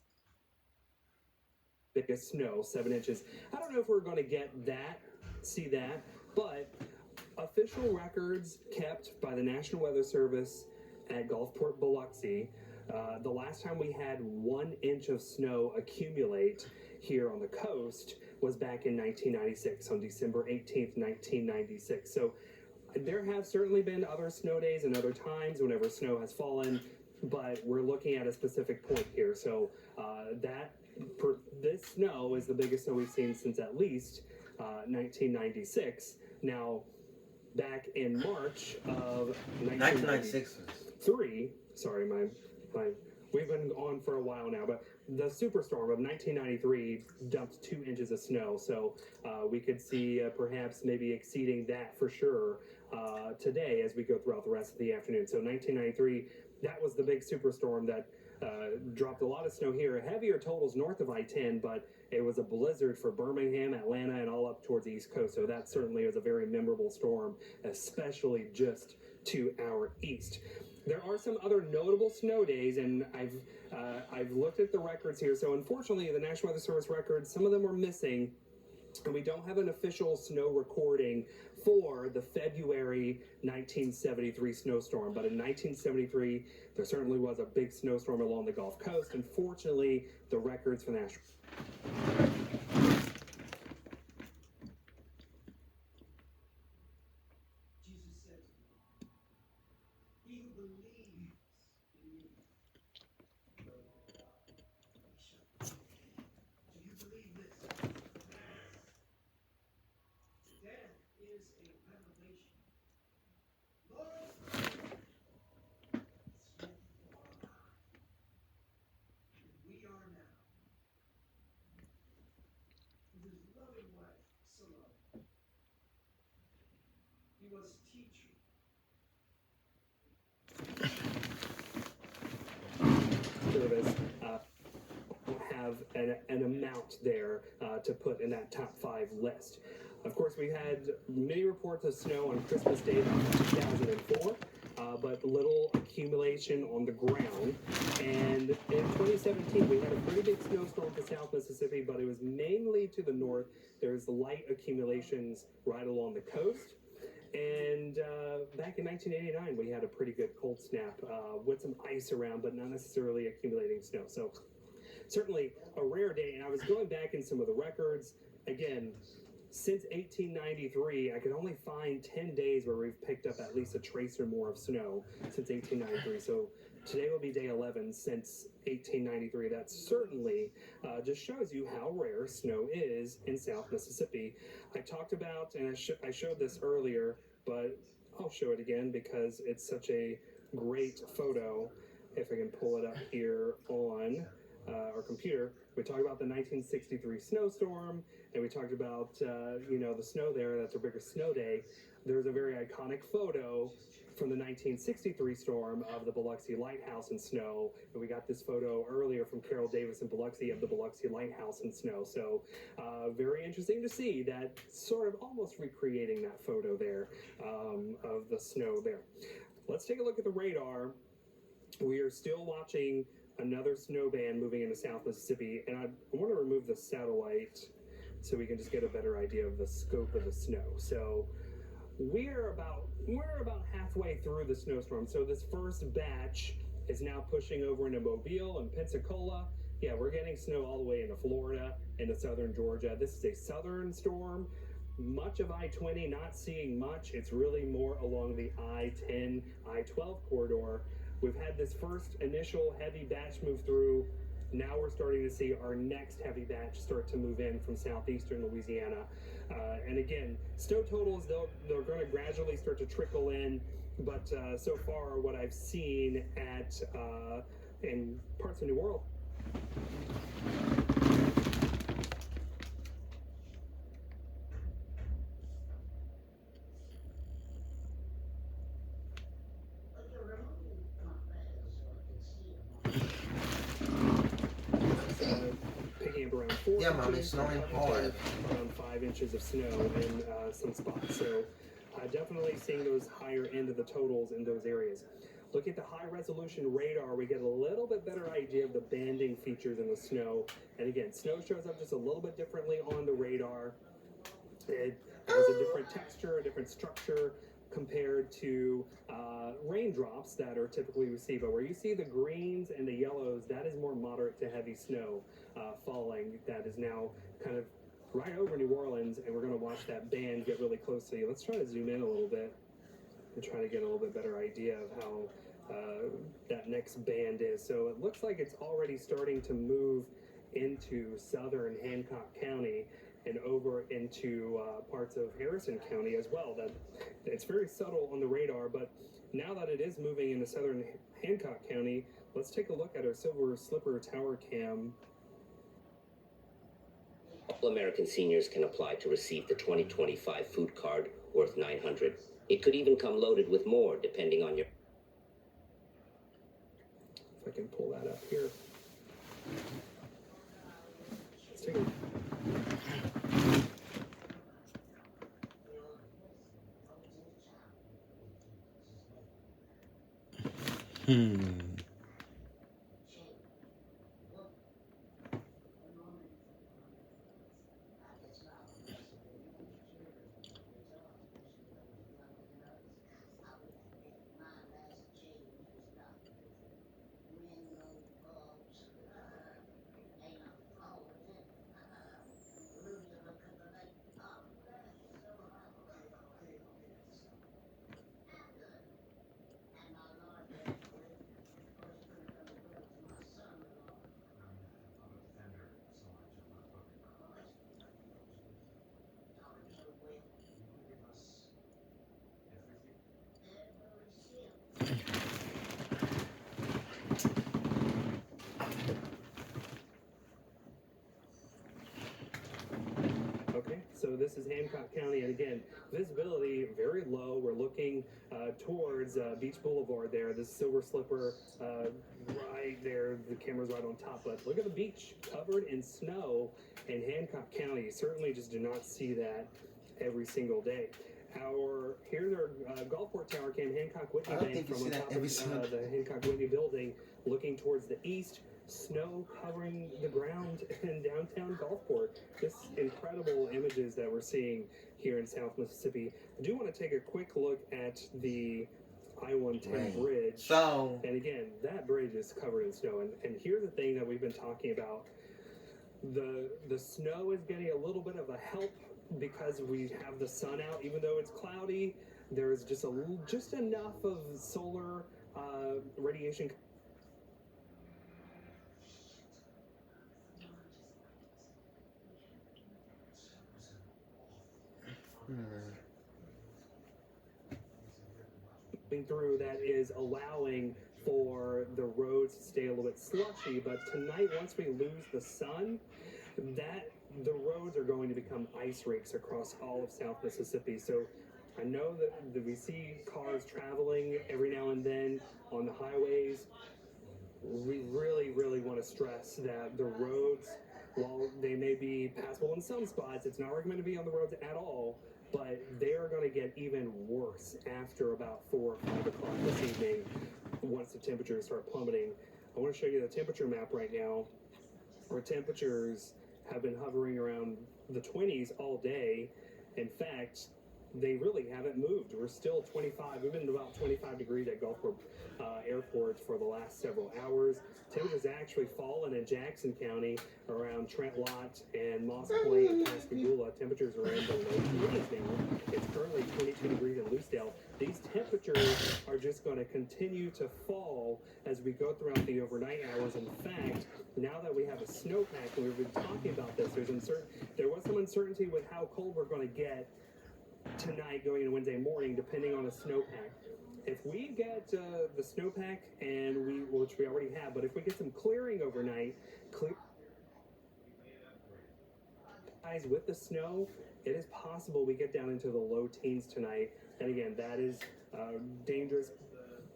biggest snow, 7 inches. I don't know if we're going to see that, but official records kept by the National Weather Service at Gulfport, Biloxi, the last time we had 1 inch of snow accumulate here on the coast was back in 1996, on December 18th, 1996. So there have certainly been other snow days and other times whenever snow has fallen, but we're looking at a specific point here. So this snow is the biggest snow we've seen since at least 1996. Now, back in March of 1993, sorry, we've been on for a while now, but the superstorm of 1993 dumped 2 inches of snow, so we could see perhaps maybe exceeding that for sure today as we go throughout the rest of the afternoon. So 1993, that was the big superstorm that dropped a lot of snow here. Heavier totals north of I-10, but it was a blizzard for Birmingham, Atlanta, and all up towards the East Coast. So that certainly is a very memorable storm, especially just to our east. There are some other notable snow days, and I've looked at the records here. So unfortunately, the National Weather Service records, some of them are missing, and we don't have an official snow recording for the February 1973 snowstorm. But in 1973, there certainly was a big snowstorm along the Gulf Coast. Unfortunately, the records for National Service have an amount there to put in that top 5 list. Of course, we had many reports of snow on Christmas Day back in 2004, but little accumulation on the ground. And in 2017, we had a pretty big snowstorm for South Mississippi, but it was mainly to the north. There's light accumulations right along the coast. And back in 1989, we had a pretty good cold snap with some ice around, but not necessarily accumulating snow. So certainly a rare day. And I was going back in some of the records. Again, since 1893, I could only find 10 days where we've picked up at least a trace or more of snow since 1893. So today will be day 11 since 1893. That certainly just shows you how rare snow is in South Mississippi. I talked about, and I showed this earlier, but I'll show it again because it's such a great photo. If I can pull it up here on our computer, we talked about the 1963 snowstorm, and we talked about the snow there. That's our biggest snow day. There's a very iconic photo from the 1963 storm of the Biloxi Lighthouse in snow. And we got this photo earlier from Carol Davis in Biloxi of the Biloxi Lighthouse in snow. So very interesting to see that, sort of almost recreating that photo there of the snow there. Let's take a look at the radar. We are still watching another snow band moving into South Mississippi, and I want to remove the satellite so we can just get a better idea of the scope of the snow. So we're about halfway through the snowstorm. So this first batch is now pushing over into Mobile and Pensacola. Yeah, we're getting snow all the way into Florida, into southern Georgia. This is a southern storm. Much of I-20 not seeing much. It's really more along the I-10, I-12 corridor. We've had this first initial heavy batch move through. Now we're starting to see our next heavy batch start to move in from southeastern Louisiana. And again, snow totals, they're going to gradually start to trickle in. But so far, what I've seen at in parts of New Orleans. Picking up around 4 Yeah, Mom, inches, it's snowing up hard. to around 5 inches of snow in some spots. So definitely seeing those higher end of the totals in those areas. Look at the high resolution radar. We get a little bit better idea of the banding features in the snow. And again, snow shows up just a little bit differently on the radar. It has a different texture, a different structure compared to raindrops that are typically received. But where you see the greens and the yellows, that is more moderate to heavy snow falling. That is now kind of right over New Orleans, and we're going to watch that band get really close to you. Let's try to zoom in a little bit and try to get a little bit better idea of how that next band is. So it looks like it's already starting to move into southern Hancock County and over into parts of Harrison County as well. That it's very subtle on the radar, but now that it is moving into southern Hancock County, let's take a look at our Silver Slipper Tower Cam. All American seniors can apply to receive the 2025 food card worth $900. It could even come loaded with more, depending on your... If I can pull that up here. Let's take a look. Okay, so this is Hancock County, and again, visibility very low. We're looking towards Beach Boulevard there. This Silver Slipper right there. The camera's right on top, but look at the beach covered in snow in Hancock County. You certainly just do not see that every single day. Here's our Gulfport Tower Cam, Hancock Whitney I don't Bank think you from see on that top every of single the Hancock Whitney building, looking towards the east. Snow covering the ground in downtown Gulfport. Just incredible images that we're seeing here in South Mississippi. I do want to take a quick look at the I-110 bridge. So, and again, that bridge is covered in snow. And here's the thing that we've been talking about. The snow is getting a little bit of a help because we have the sun out. Even though it's cloudy, there's just enough of solar radiation. coming through that is allowing for the roads to stay a little bit slushy. But tonight, once we lose the sun, that the roads are going to become ice rinks across all of South Mississippi. So I know that we see cars traveling every now and then on the highways. We really, really want to stress that the roads, while they may be passable in some spots, it's not recommended to be on the roads at all, but they are going to get even worse after about 4 or 5 o'clock this evening once the temperatures start plummeting. I want to show you the temperature map right now. Our temperatures have been hovering around the 20s all day. In fact, they really haven't moved. We're still 25. We've been about 25 degrees at Gulfport Airport for the last several hours. Temperatures actually fallen in Jackson County around Trent Lott and Moss Point and Pascagoula. Temperatures are in the low 20s now. It's currently 22 degrees in Lucedale. These temperatures are just going to continue to fall as we go throughout the overnight hours. In fact, now that we have a snowpack, and we've been talking about this, there was some uncertainty with how cold we're going to get tonight going into Wednesday morning, depending on the snowpack. If we get the snowpack, which we already have, but if we get some clearing overnight, with the snow, it is possible we get down into the low teens tonight. And again, that is dangerous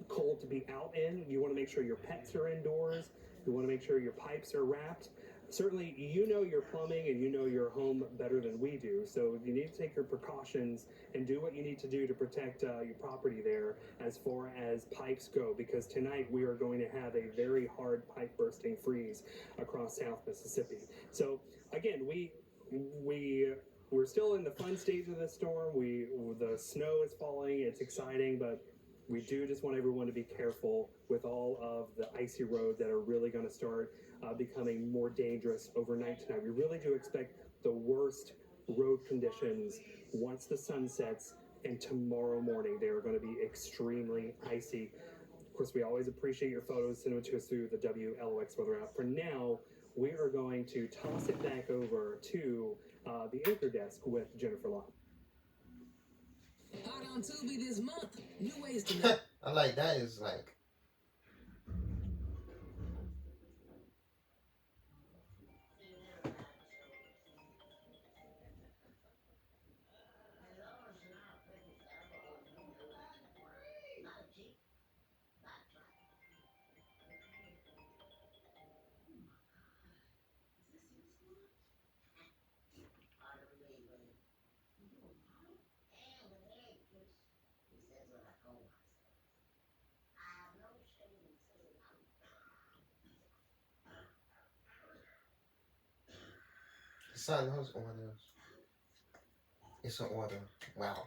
cold to be out in. You want to make sure your pets are indoors. You want to make sure your pipes are wrapped. Certainly, you know your plumbing and you know your home better than we do. So you need to take your precautions and do what you need to do to protect your property there as far as pipes go, because tonight we are going to have a very hard pipe bursting freeze across South Mississippi. So again, we're still in the fun stage of the storm. The snow is falling. It's exciting, but we do just want everyone to be careful with all of the icy roads that are really going to start becoming more dangerous overnight tonight. We really do expect the worst road conditions once the sun sets, and tomorrow morning they are going to be extremely icy. Of course, we always appreciate your photos. Send them to us through the WLOX weather app. For now, we are going to toss it back over to the anchor desk with Jennifer Lott. Hot on Tubi this month. New ways to know. I like that. Is like. Son, those orders. It's an order. Wow.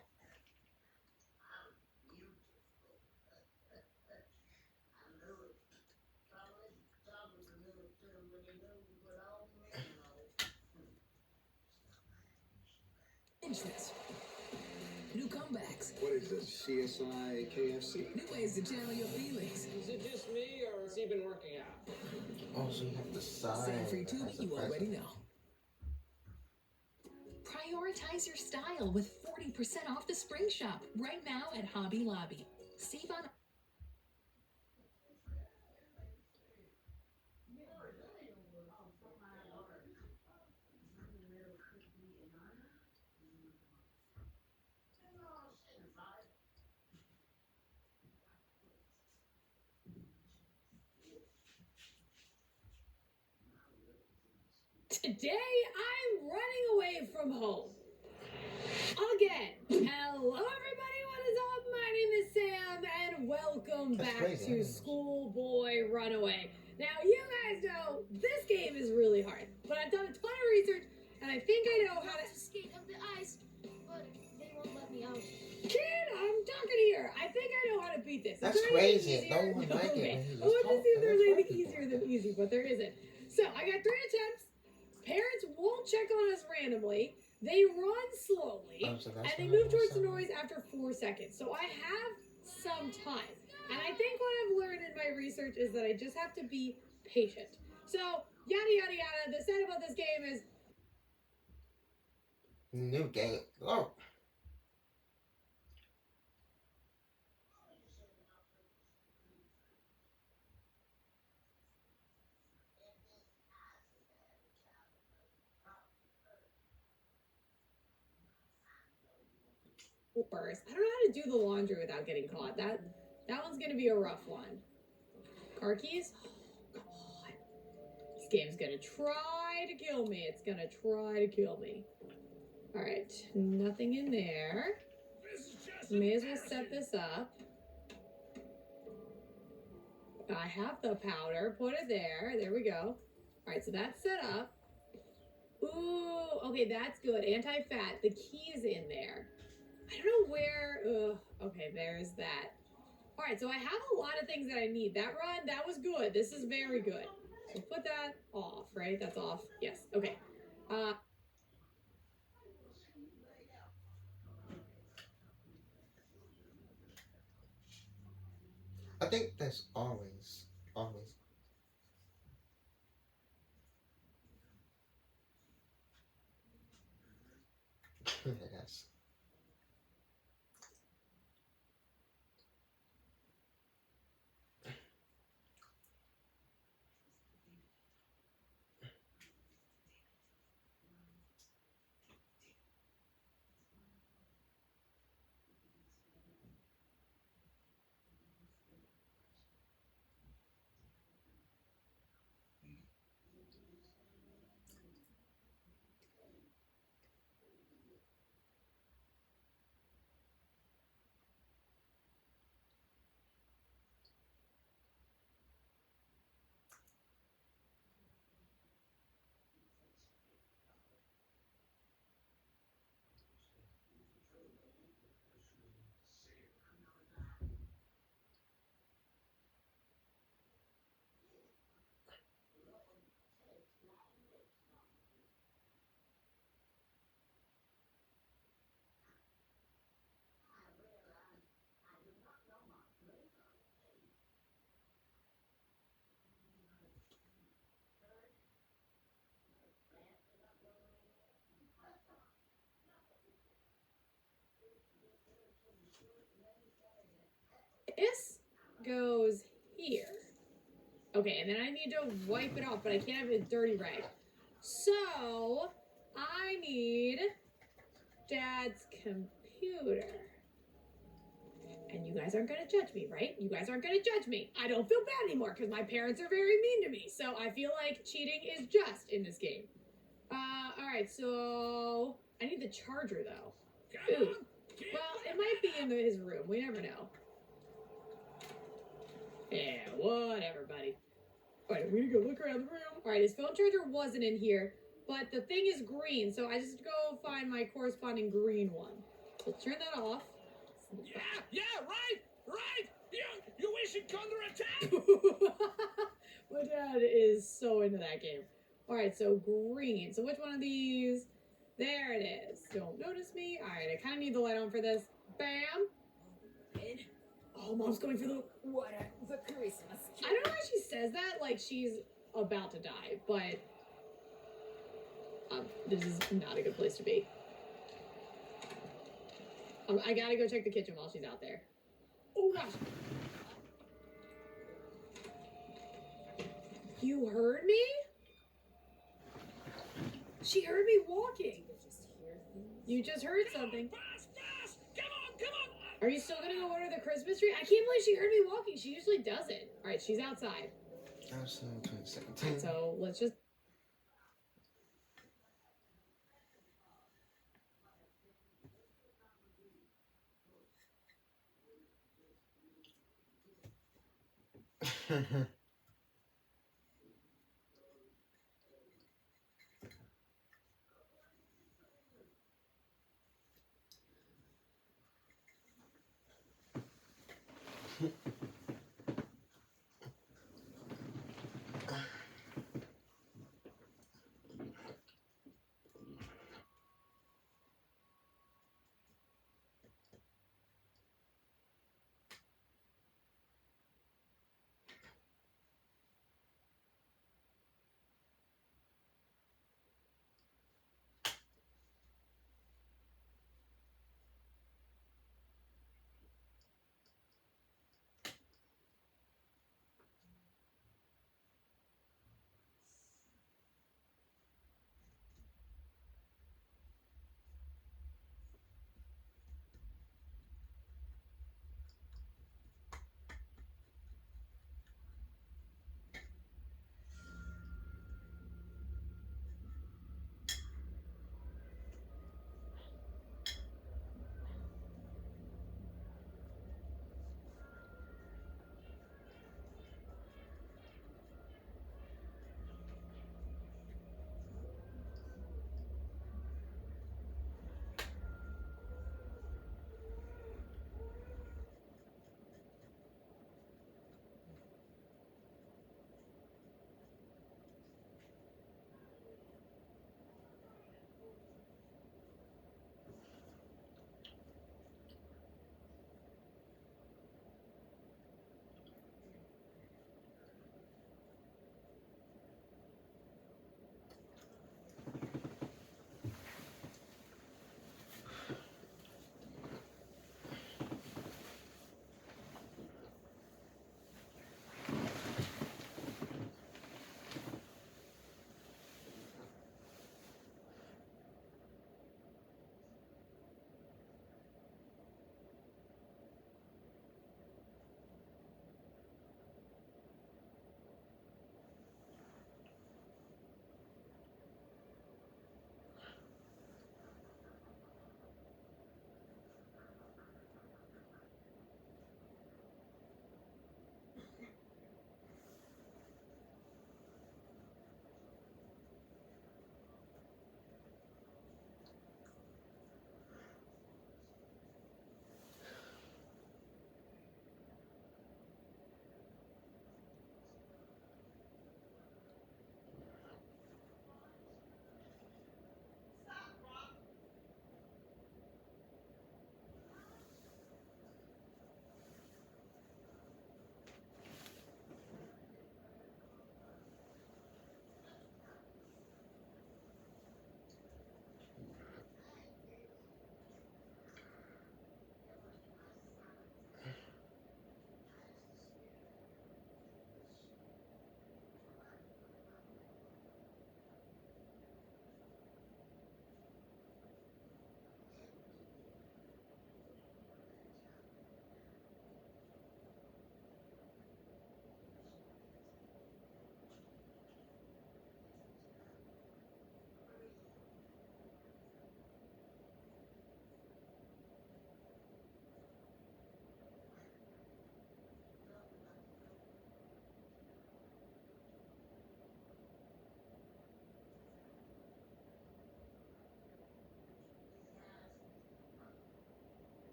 Interest. New comebacks. What is this, CSI, KFC? New ways to channel your feelings. Is it just me, or has he been working out? Oh, so you have to sign. Same for you too, you already know. Prioritize your style with 40% off the spring shop right now at Hobby Lobby. Save on Today, I'm running away from home. Again. Hello, everybody. What is up? My name is Sam, and welcome back to Schoolboy Runaway. Now, you guys know this game is really hard, but I've done a ton of research, and I think I know how to skate up the ice, but they won't let me out. Kid, I'm talking here. I think I know how to beat this. That's crazy. No one like it. I want to see if there's anything easier than easy, but there isn't. So, I got 3 attempts. Parents won't check on us randomly. They run slowly, and they move towards the noise after 4 seconds. So I have some time. And I think what I've learned in my research is that I just have to be patient. So, yada, yada, yada. The sad about this game is... New game. Oh. First, I don't know how to do the laundry without getting caught. That one's gonna be a rough one. Car keys? Oh, come on. This game's gonna try to kill me. It's gonna try to kill me. Alright, nothing in there. May as well set this up. I have the powder. Put it there. There we go. Alright, so that's set up. Ooh, okay, that's good. Anti-fat. The key's in there. I don't know where. Okay, there's that. All right, so I have a lot of things that I need. That run, that was good. This is very good. So put that off, right? That's off. Yes. Okay. I think that's always. Yes. This goes here. Okay, and then I need to wipe it off, but I can't have a dirty rag. So, I need Dad's computer. And you guys aren't gonna judge me, right? You guys aren't gonna judge me. I don't feel bad anymore because my parents are very mean to me. So I feel like cheating is just in this game. Alright, so I need the charger though. Ooh. Well, it might be in his room. We never know. Yeah, whatever, buddy. Alright, we need to go look around the room. Alright, his phone charger wasn't in here, but the thing is green, so I just go find my corresponding green one. Let's turn that off. Yeah, right. You wish it counterattack? My dad is so into that game. Alright, so green. So which one of these? There it is. Don't notice me. Alright, I kind of need the light on for this. Bam. Oh, Mom's going for the Christmas. I don't know why she says that like she's about to die, but this is not a good place to be. I gotta go check the kitchen while she's out there. Oh gosh. You heard me? She heard me walking. You just heard something. Fast! Come on! Are you still gonna go order the Christmas tree? I can't believe she heard me walking. She usually does it. All right, she's outside. Absolutely 2017. So let's just.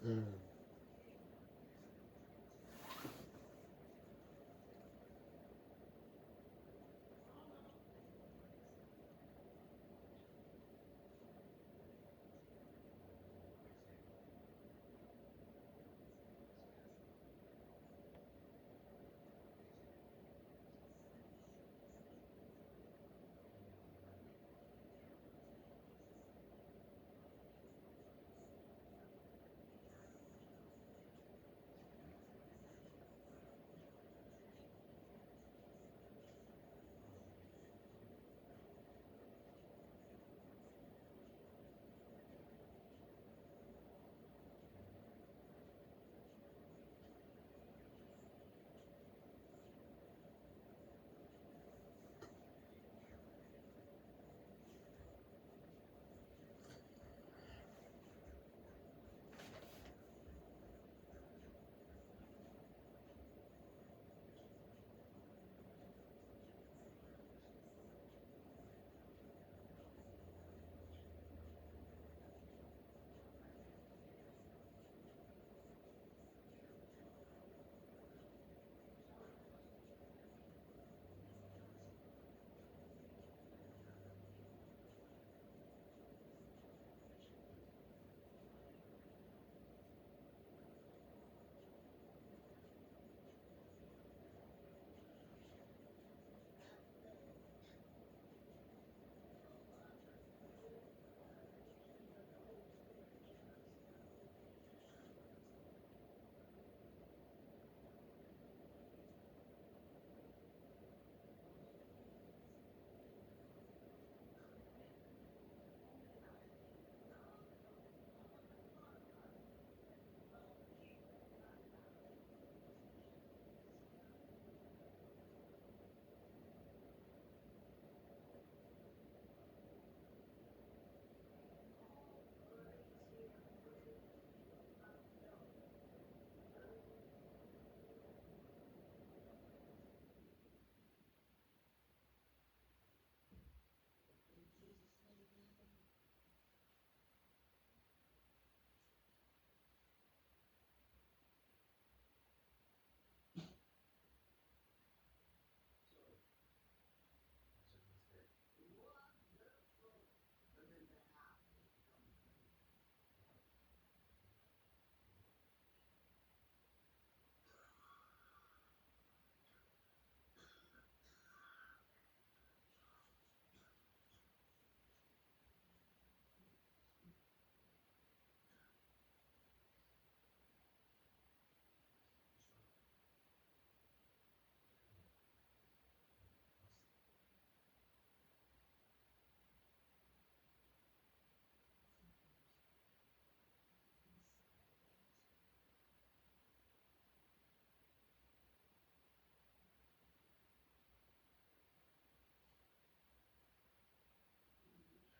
Mm.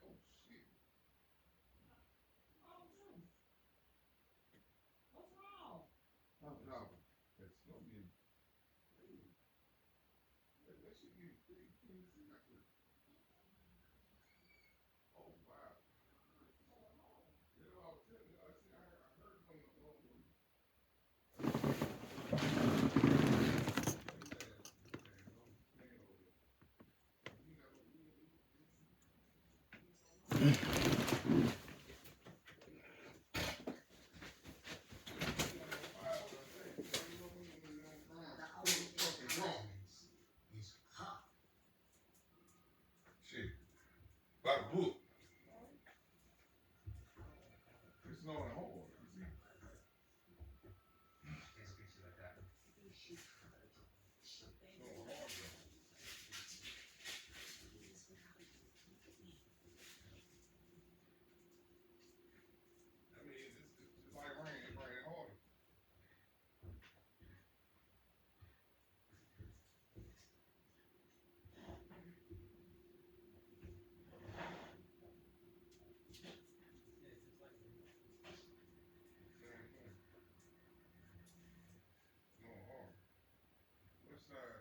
Oh shit. Oh no. What's wrong? Oh no. It's gonna be. That shit get big. Can you see that? Oh wow. You know, I was telling you, I see, I heard from the shit. By the book. It's snowing hard. You see? Snowing hard. I mean, it's like rain. It's raining harder. Same thing. Snowing hard. West side.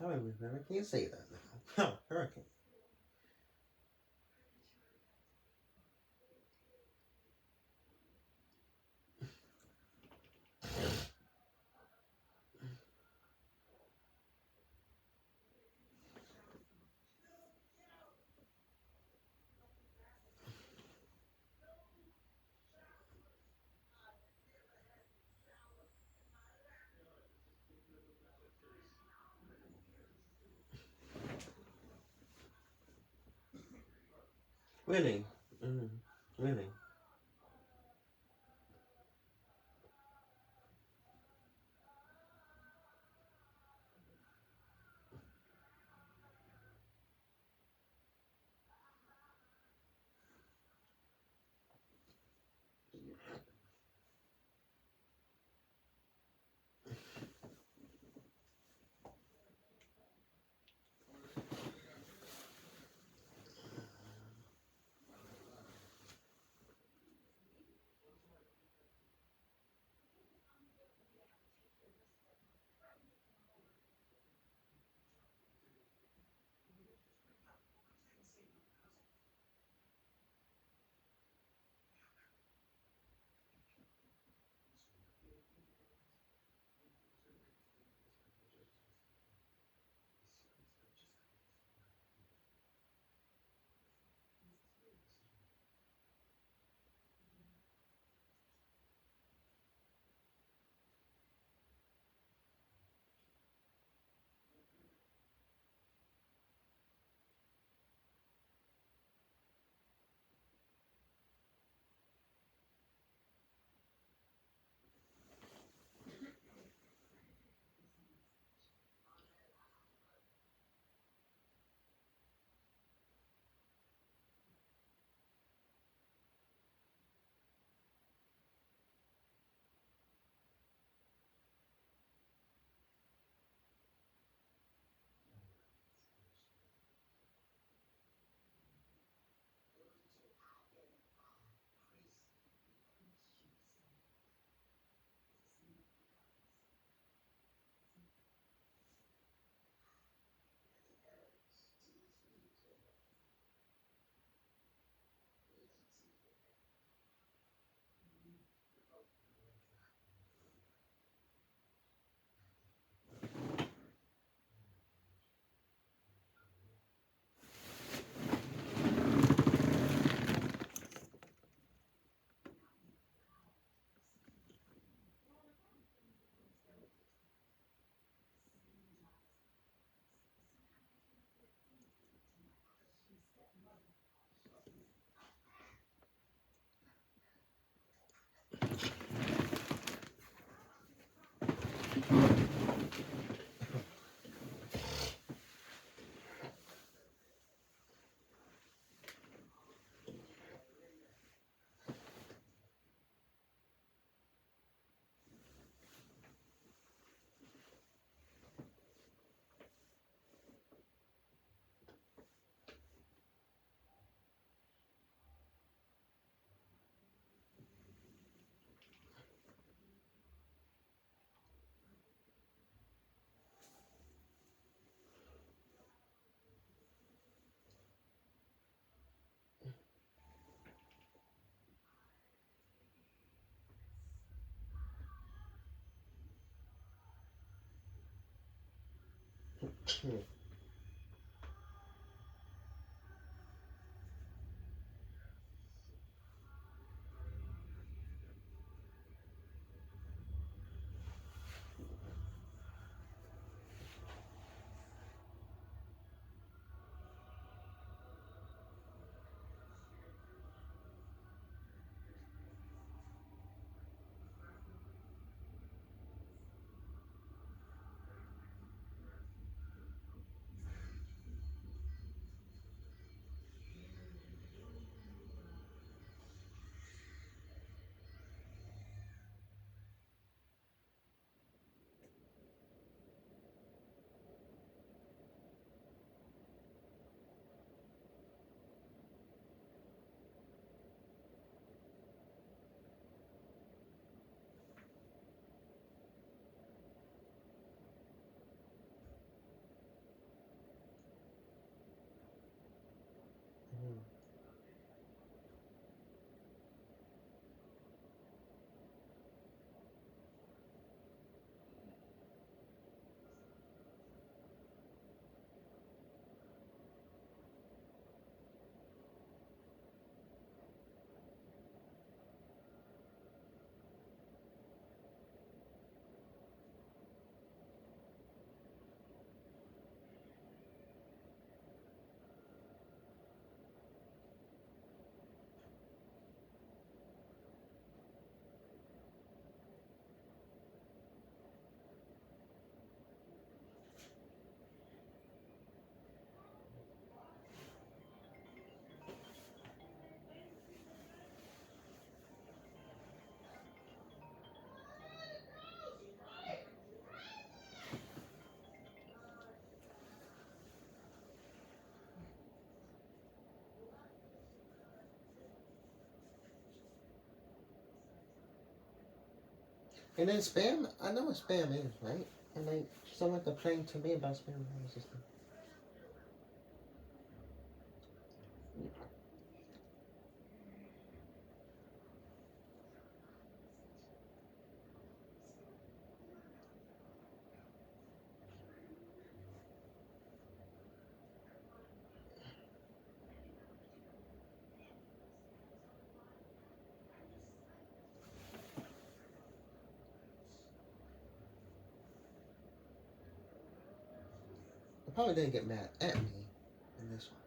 How many we never can't say that now. Oh, hurricane. Winning. Winning. And then spam, I know what spam is, right? And like someone complained to me about spam. I was just like, they probably didn't get mad at me in this one.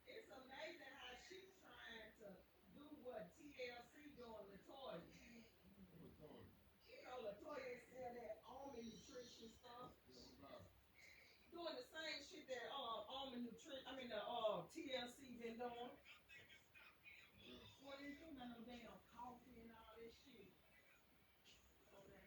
It's amazing how she's trying to do what TLC doing, Latoya. You know, Latoya sell that almond nutrition stuff. Doing the same shit that almond nutrition, the TLC been doing. What is it? No damn coffee and all this shit. Okay.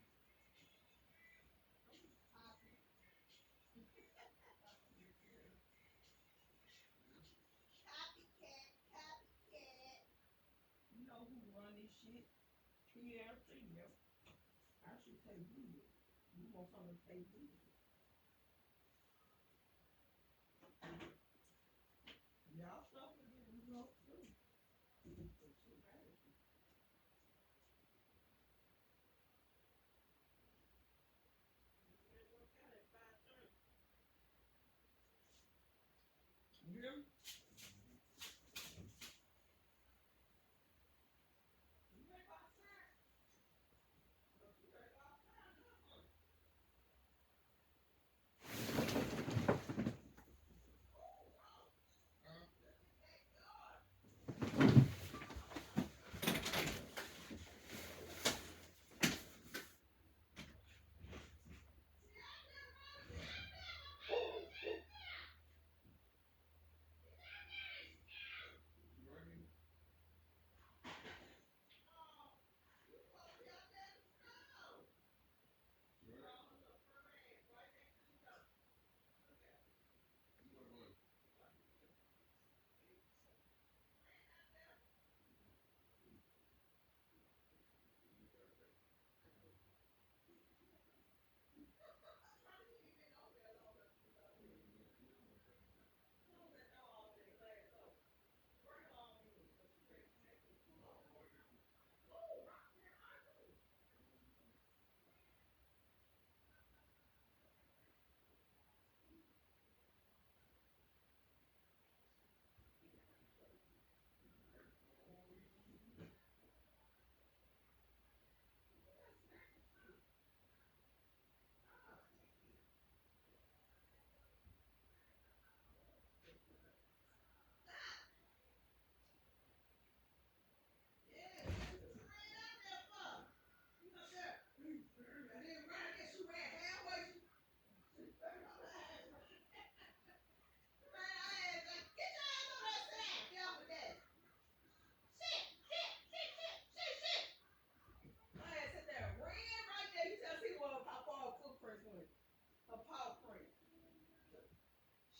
Yeah, I see you. I should pay you. You want something to pay you? Y'all stuff with it, we go through. But shit matters. You hear me? You ready to go outside? Look, you ready to go outside, huh?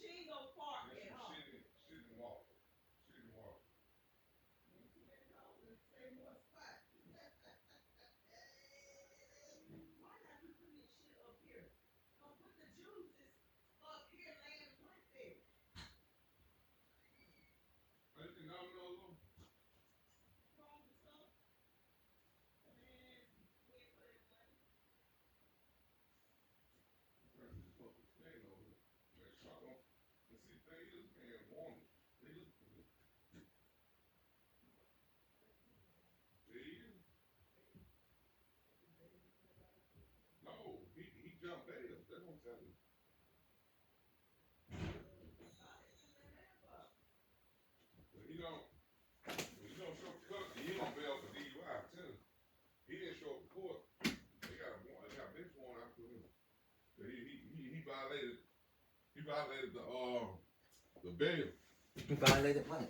She ain't gonna park at home. She didn't walk. She didn't walk. Say more spot. Why not you put this shit up here? Don't put the juices up here laying right there. I didn't know no. Wrong with stuff. Man, we ain't put it money. That's just fucking thing over there. Man, shut up. And see, the thing is, man, warning. Niggas. There he is. No, he jumped there. That's what I'm telling you. But he don't show up to court, he don't bail for DUI too. He didn't show up to court. They got a bench warrant out for him. So he violated the bail. You violated what?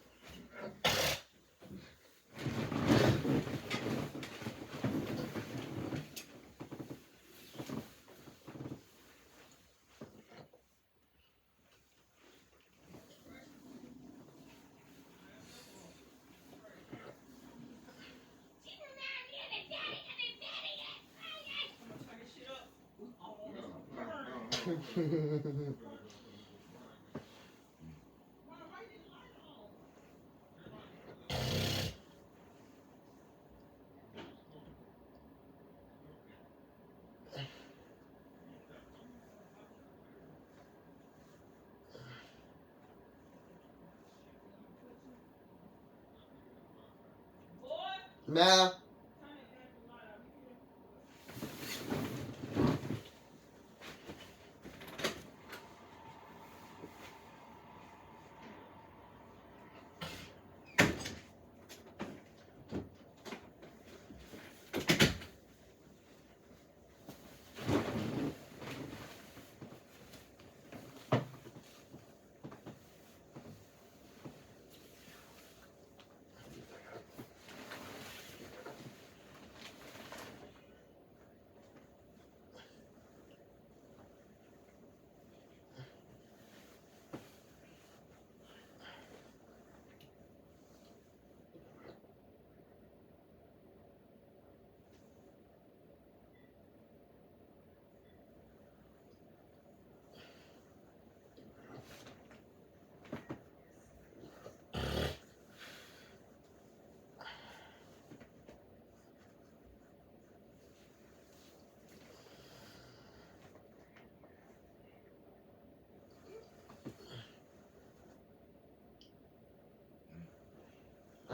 Nah.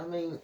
mean,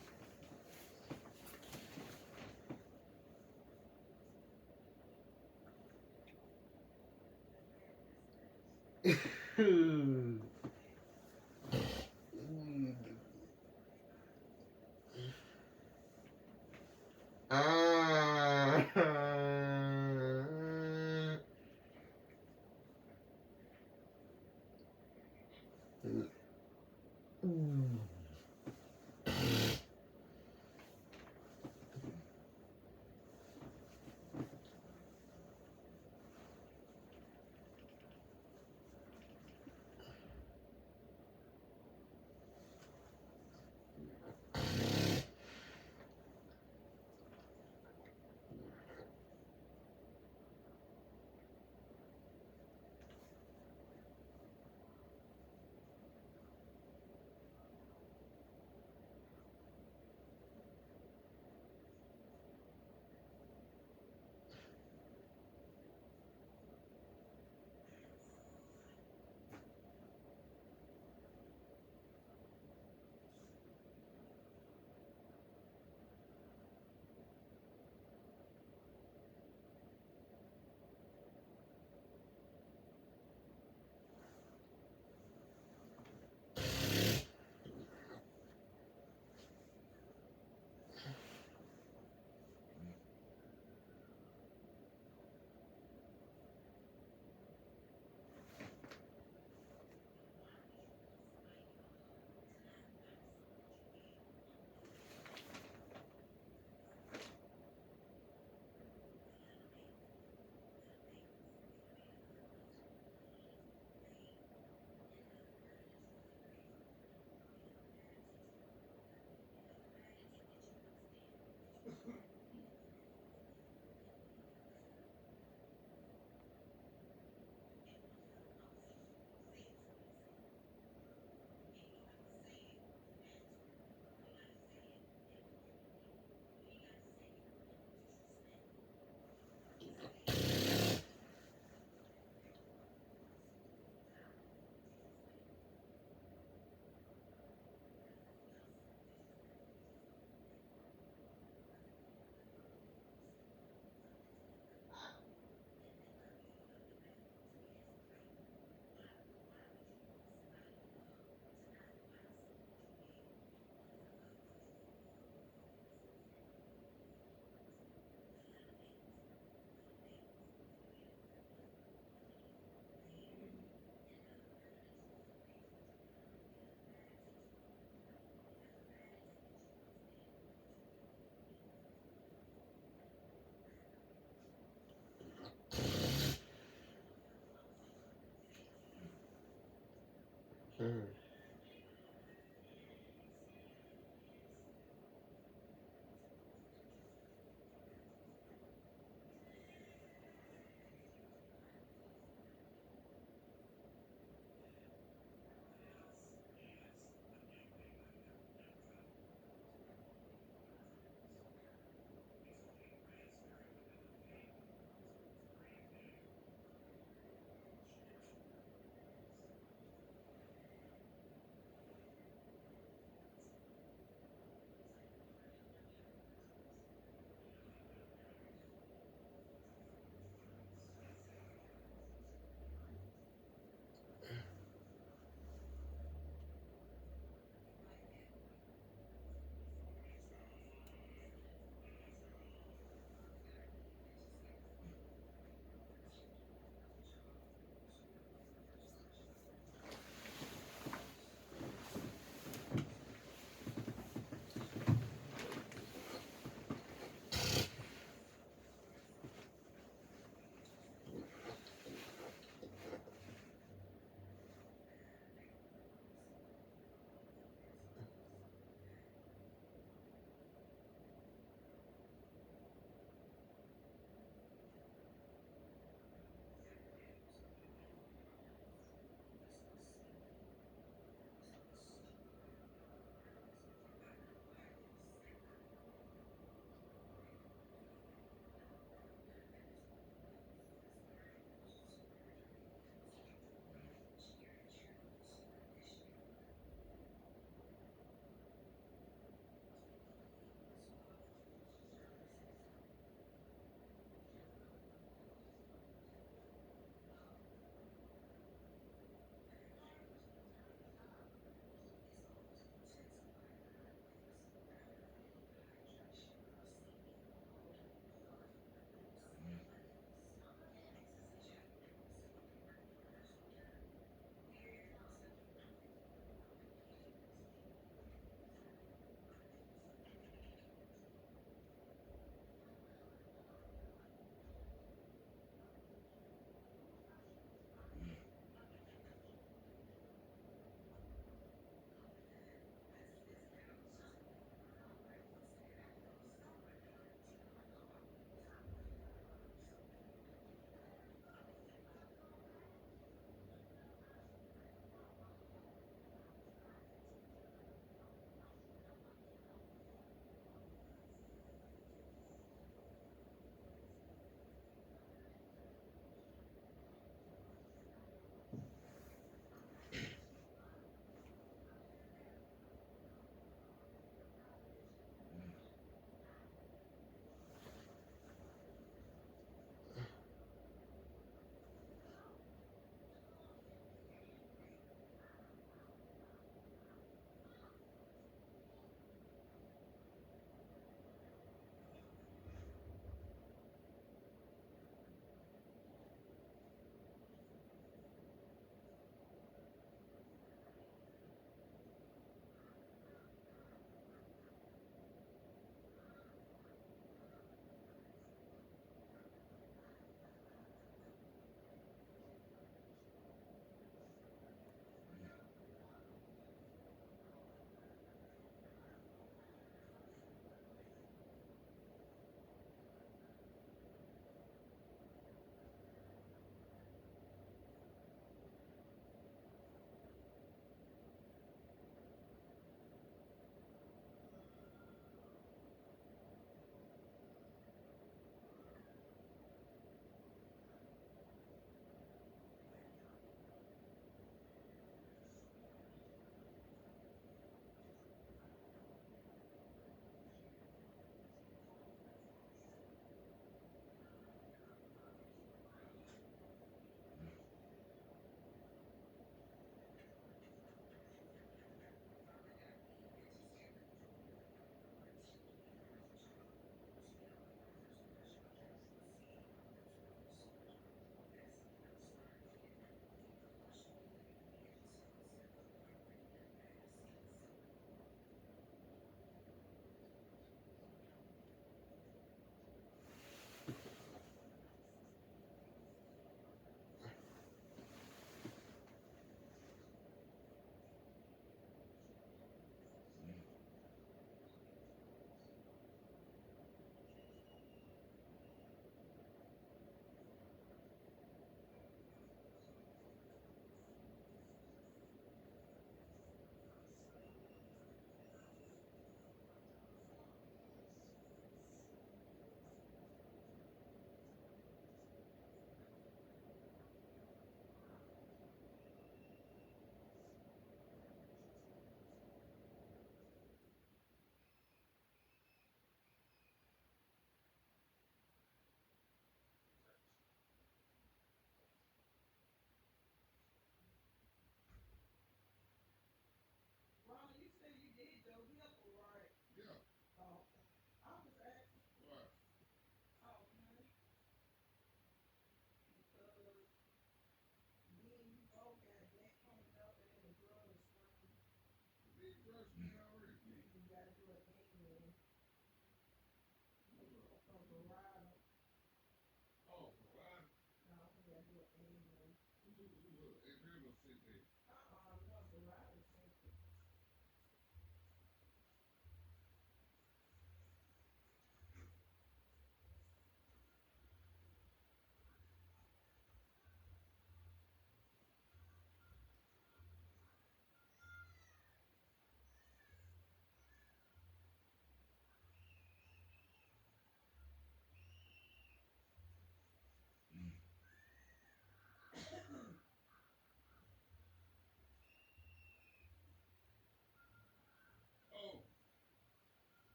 Oh,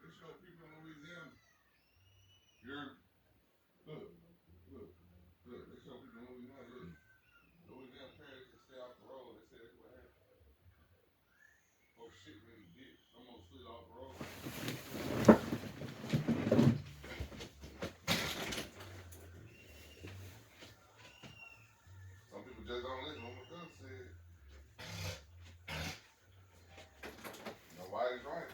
they show people in Louisiana. You're look, they show people in Louisiana. Look, Louisiana parents can stay off the road. They say that's what happened. Oh shit, really did. Almost slid off the road. Some people just don't listen. What my cousin said. Nobody's right.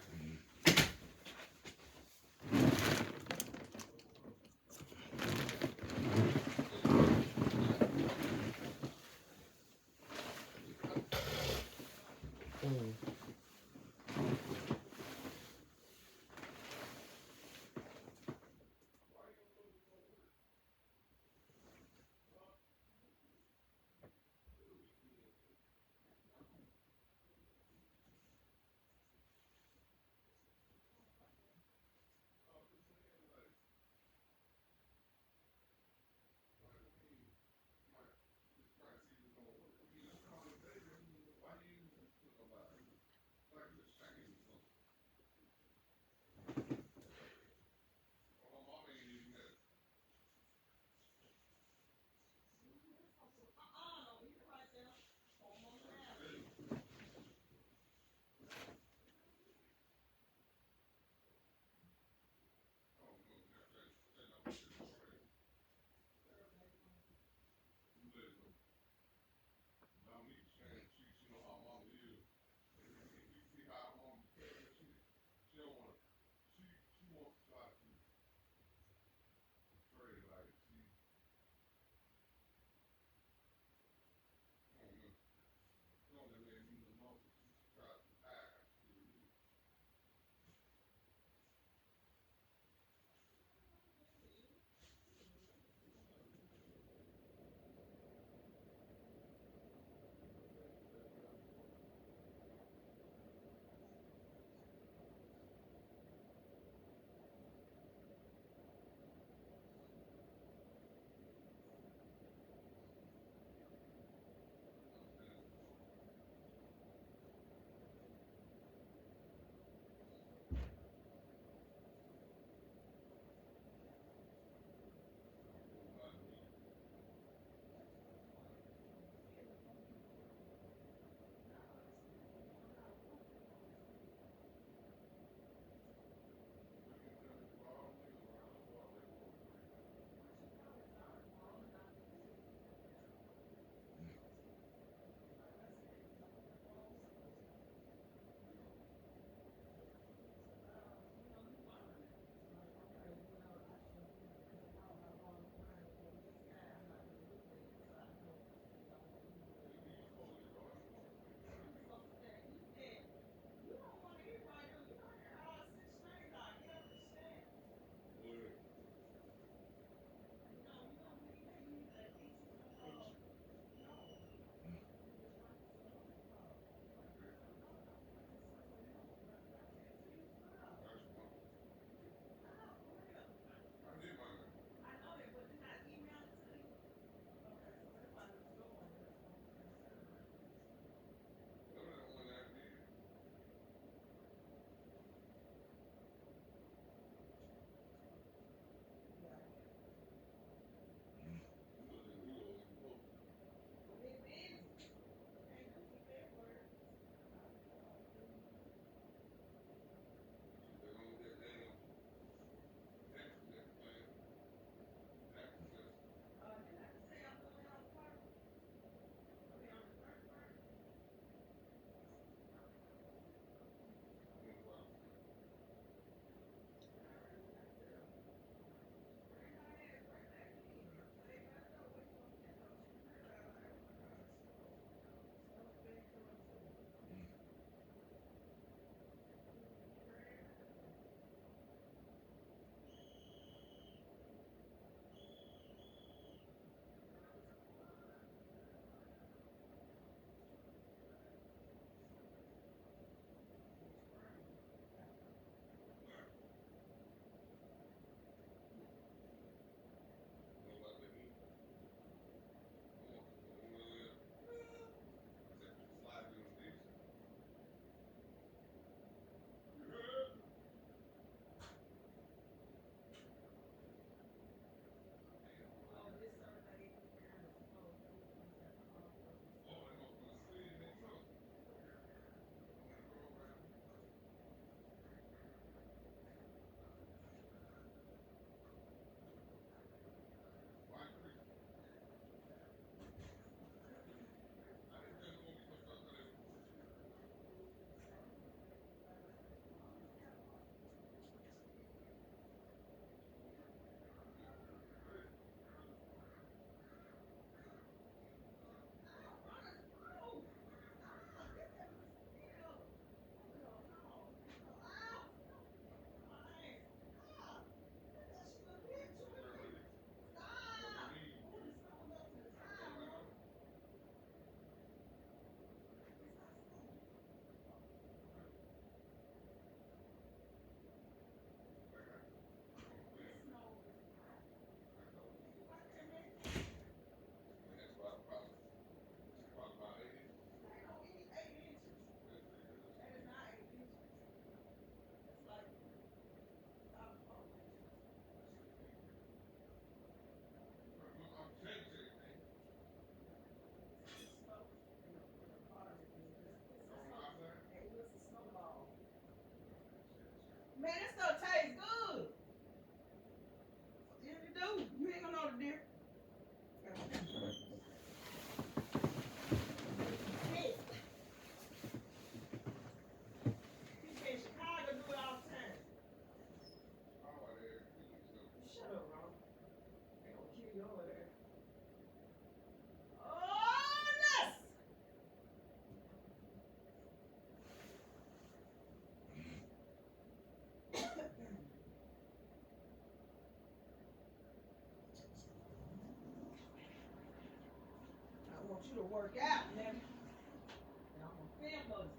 want you to work out, man. And I'm gonna film those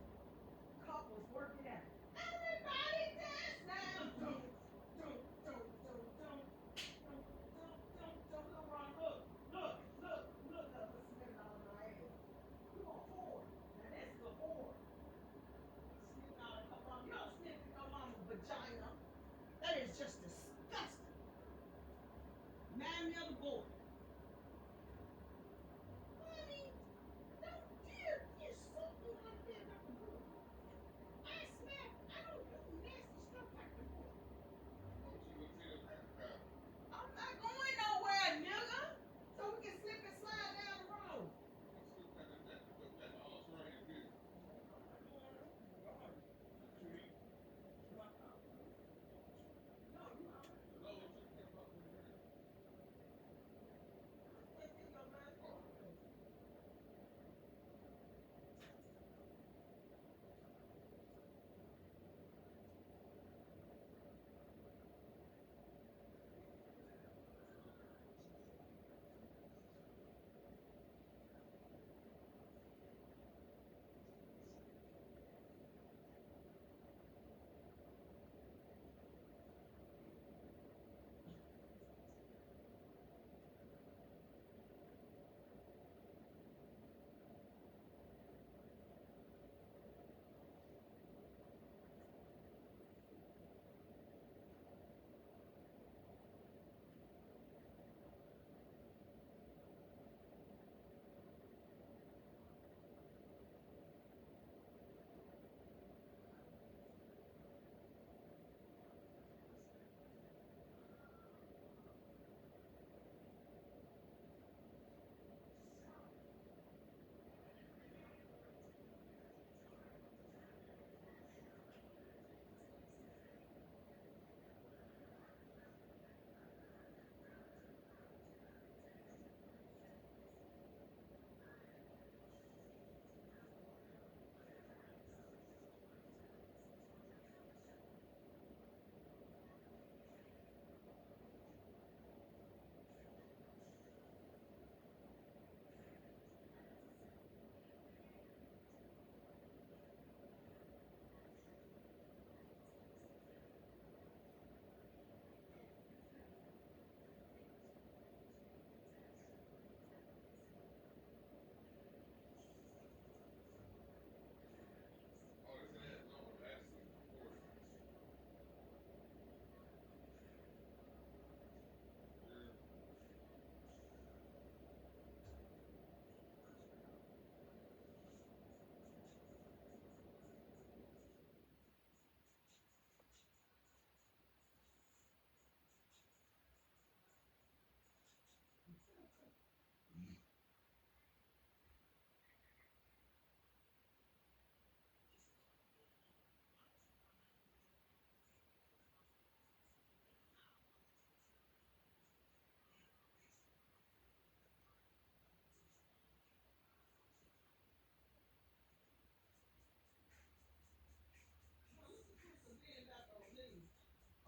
couples working out. Everybody dance now. Look, Ron, look. Look up and sniffing all my ass. You a whore. Now that's the whore. Sniffing all her mama. You don't sniff in your mama's vagina. That is just disgusting. Man, the other boy. Honey, don't dare kiss something like that like a boy. I smell, I don't do nasty stuff like the boy. I'm not going nowhere, nigga. So we can slip and slide down the road.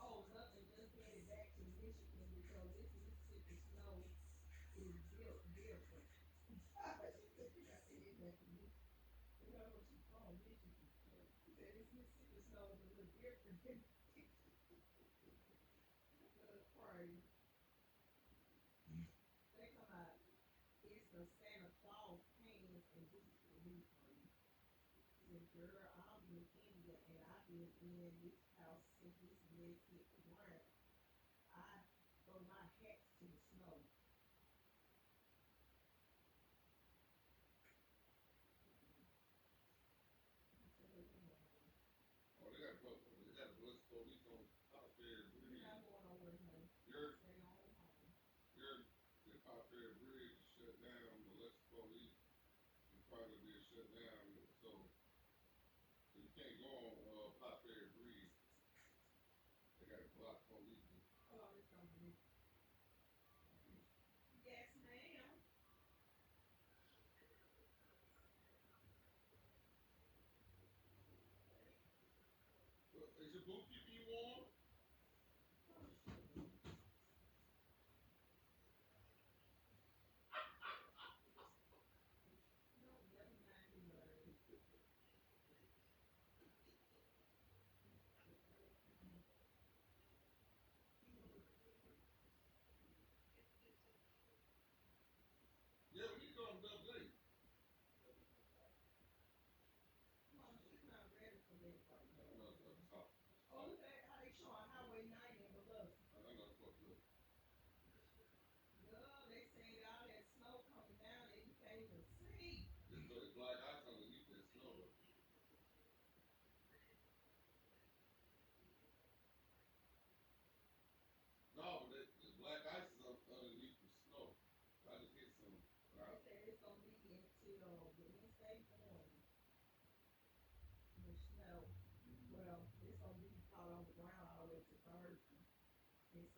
Oh, nothing, just headed back to Michigan because this Mississippi snow is built different. She said, "You got to hit back to Michigan." You know what she's from, Michigan. She said, "This Mississippi snow is a little different than crazy." They come out, it's the Santa Claus pants and boots for me. She said, "Girl, I'll be in India and I've been in this house since this mess hit the ground. I throw my hats to the snow." Oh, they got a bus police on Pop Fair Bridge. You're not going nowhere, honey. Stay on home. The Pop Fair Bridge is shut down, the less police is probably being shut down, so you can't go on Pop Fair Bridge. They got a block police. Oh, it's gonna be. Yes, ma'am. Is your boot keeping you warm?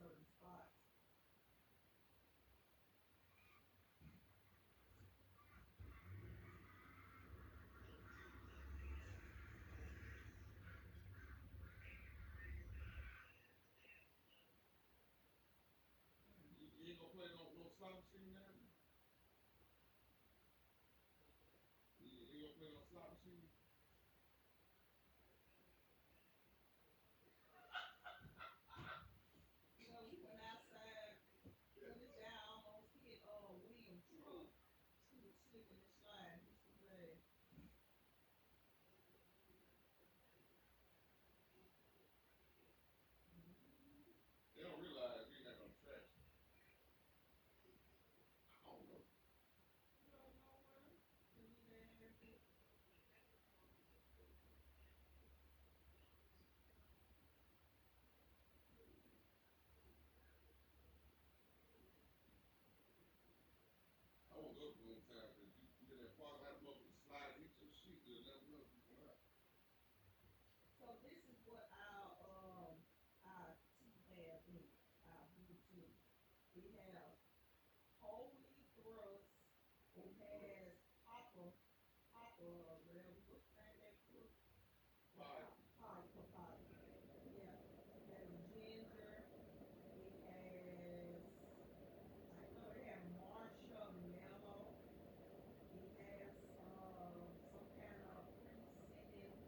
certain spots. You ain't gonna play no slot machine now? You ain't gonna play no slot machine? You know, he went outside, put it down, almost hit William truck. He was slipping and sliding. He was glad. They don't realize you ain't got no traction. I don't know. You don't know where? You need to have it. I won't go to one time because you get that part out of the slide, hit your sheet, you'll never know if you come out. So this is what our T have in it, our Bluetooth. We have Holy Thrust. It has Papa, whatever, what's the name of that fruit? Fire. Papaya. Yeah. It has ginger. It has, I know it has marshmallow. It has some kind of pre-scented leaves.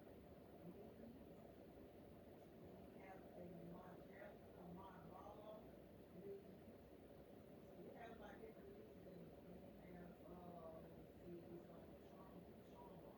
It has a Marlboro leaf. So it has like different leaves in it. And it has let me see, it's like charmant flower.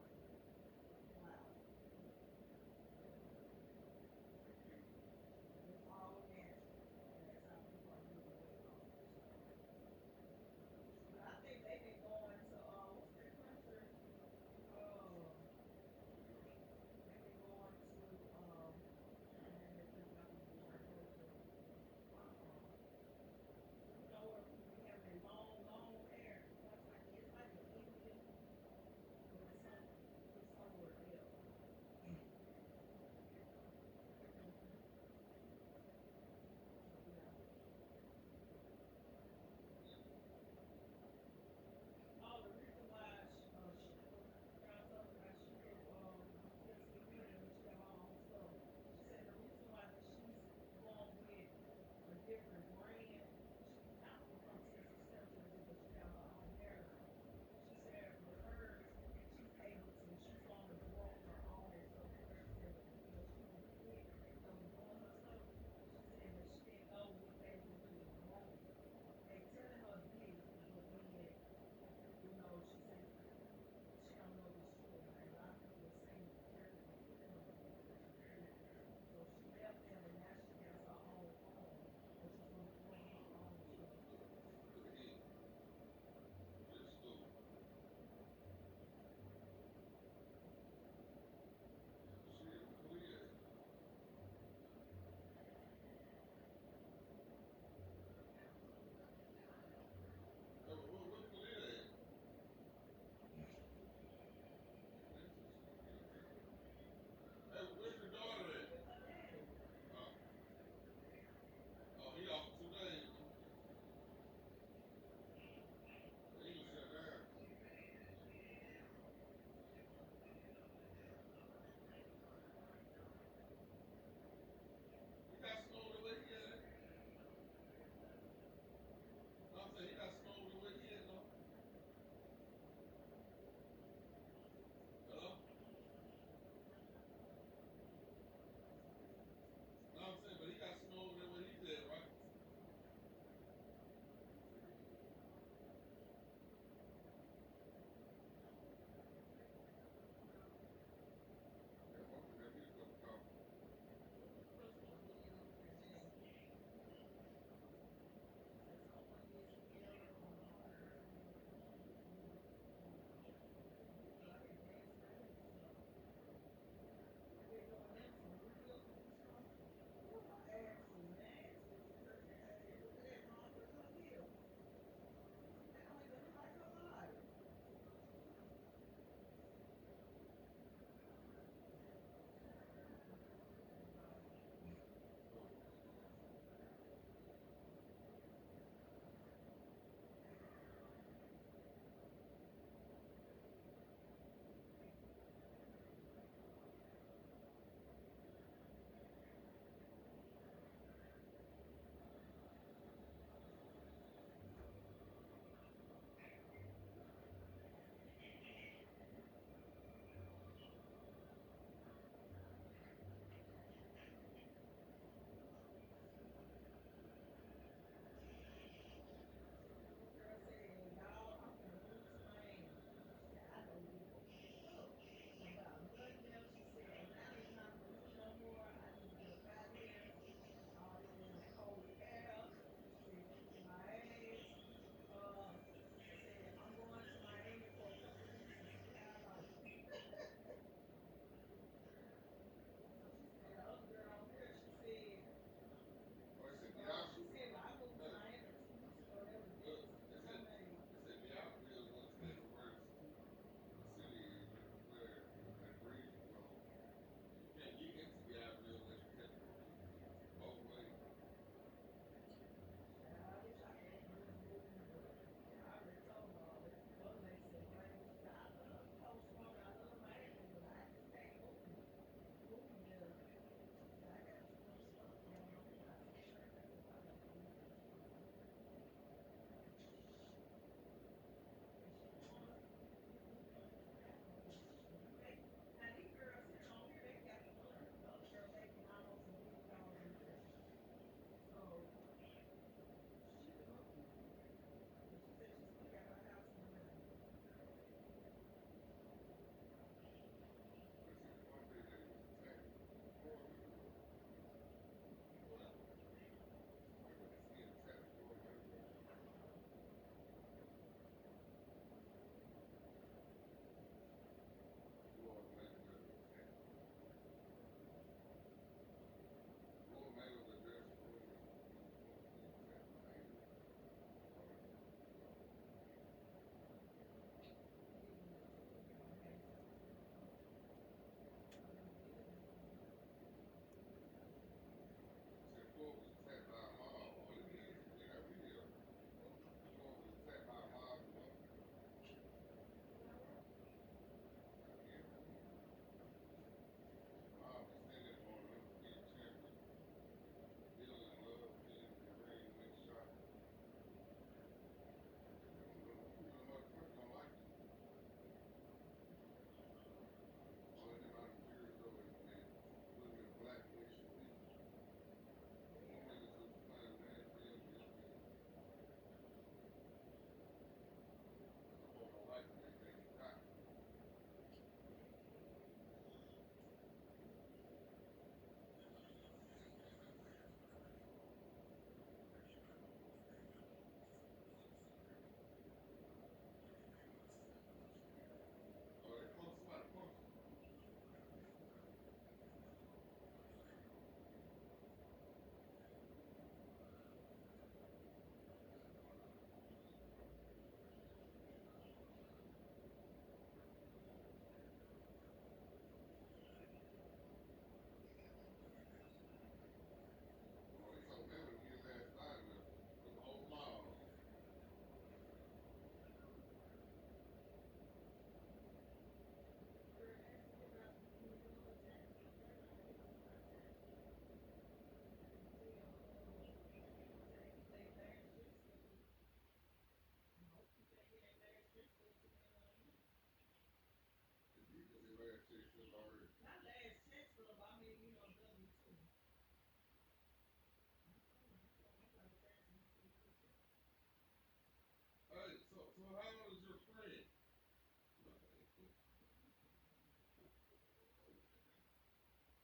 Club already. Not last chance club, I mean, you know, W2. Hey, so how old is your friend?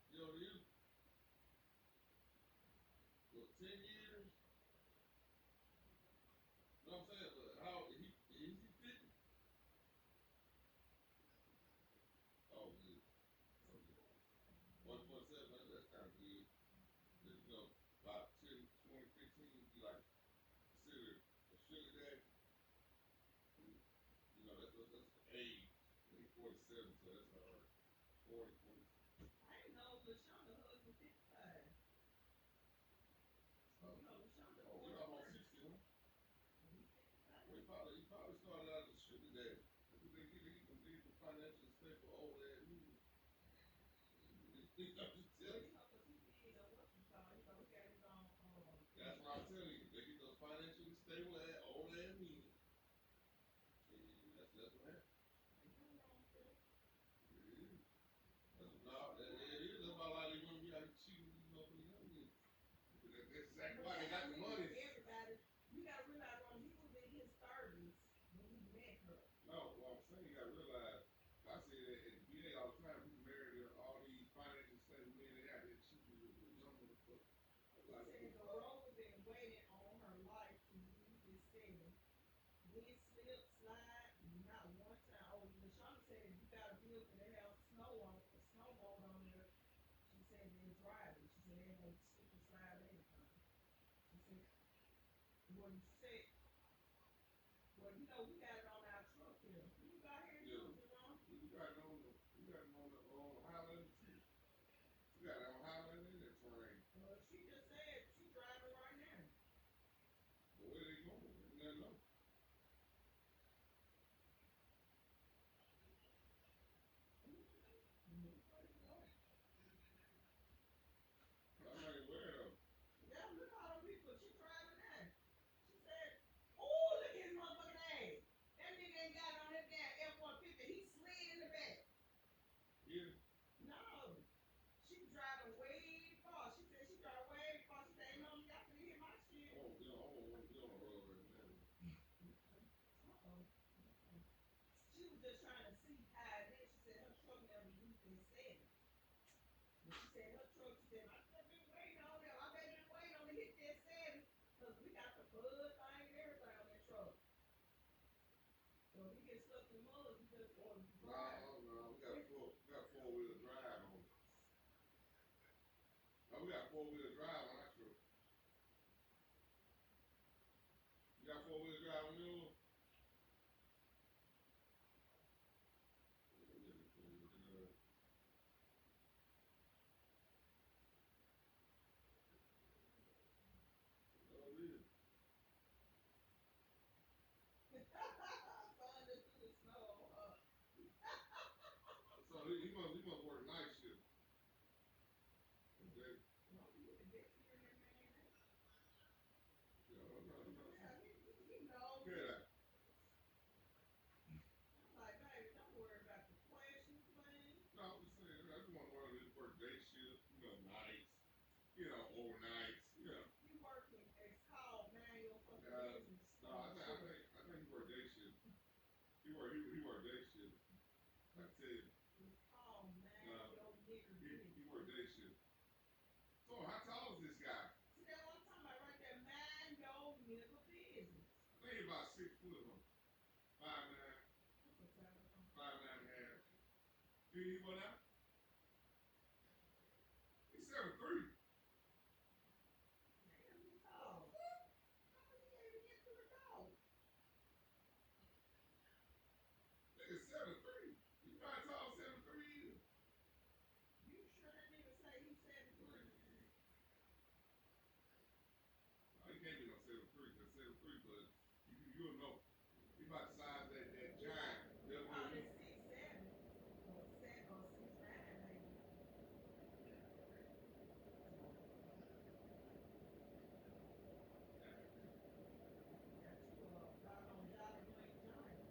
Yo, you, what, 10 years? No, I'm saying, but how, is he 50? Oh, good. Okay. 147, that's kind of good. You know, about 10, 20, 15, you like, consider a sugar daddy. You know, that's the age. He's 47, so that's all right. 40, 40. I didn't know LaShonda husband 55. Oh, You know, LaShonda oh, you're almost 60, huh? Well, he probably started out as a sugar daddy. They get the financial stable old ass nigga. I'm just telling you. That's what I'm telling you. They get those financially stable ass old ass men. And that's what happens. It is. That's what, it is. That's why a lot of these women be out cheating these motherfuckers young niggas. That's exactly why they got the money. Everybody, you gotta realize when he was in his 30s when he met her. No, what I'm saying, you gotta realize, I say that at the VA all the time, people marry all these financial stable men, they out there cheating with young motherfuckers. Like, the role been waiting on her life to use this setting. Wind slip, slide, not one time. Oh, LaShonda said you got a bill for they have snow on a snowboard on there. She said they're driving. She said they gonna slip and slide anytime. She said, well, you said, well, you know, we got it on our truck here. You got here, Yeah. you know? We got it on the Highland Street. We got it on Highland in that terrain. Well, she just said she's driving right now. But where they going? They never know. I'm not even aware of. Yeah, look at all the people. She driving now. She said, oh, look at his motherfucking ass. That nigga ain't got on that damn F-150. He slid in the back. Yeah. No. She driving way far. She said she driving way far. She said, ain't no y'all can hear my shit. Oh, you know, I don't want to be on the road right now. She was just trying to see how it is. She said her truck never used in setting. But she said her truck, she said, my truck been waiting on them. I bet been waiting on to hit that setting. Because we got the bud thing and everything on that truck. So if he gets stuck in the mud, we just want to drive. No, we got four-wheel drive on it. No, we got four-wheel drive on our truck. You got four-wheel drive on yours? So he must work night shift. Okay. No. Yeah. Like, baby, don't worry about the questions, man. No, I'm just saying, I just want to work day shift, nights, overnights, You working, it's called manual fucking business. No, I think he work day shift. He work day shift. I tell you. It's called manual nigger business. He work day shift. So how tall is this guy? See, that's what I'm talking about right there. Mind your nigger business. I think he's about 6 foot, huh? 5'9", 5'9" and a half. He went out? He's 7'3". Damn, you tall. How was he able to get to the dog? Nigga 7'3". You know how tall 7'3" is? You sure that nigga say he's 7'3"? No, he can't be no 7'3", because 7'3", but you'll know. He about the size of that giant. Probably 6'7" or 6'9" maybe. Got you doggone Jolly Green Giant.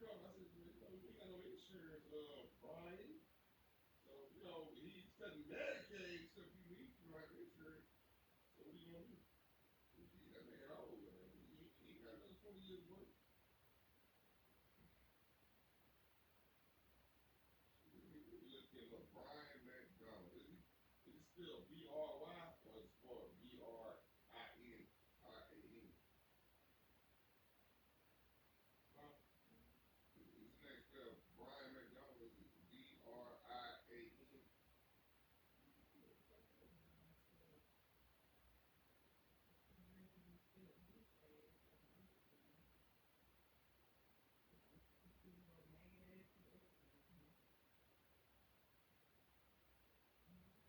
come. I said, you know, we got no insurance, Brian. So, you know, he's cutting Medicaid, so if you need to have insurance. So what are you gonna do? That man old, man. He got another 20 years worth. Look him up, Brian McDonald. Is it still B-R-Y or is it spelled B-R-I-N-I-A-N? Huh? His name spelled Brian McDonald. Is it B-R-I-A-N?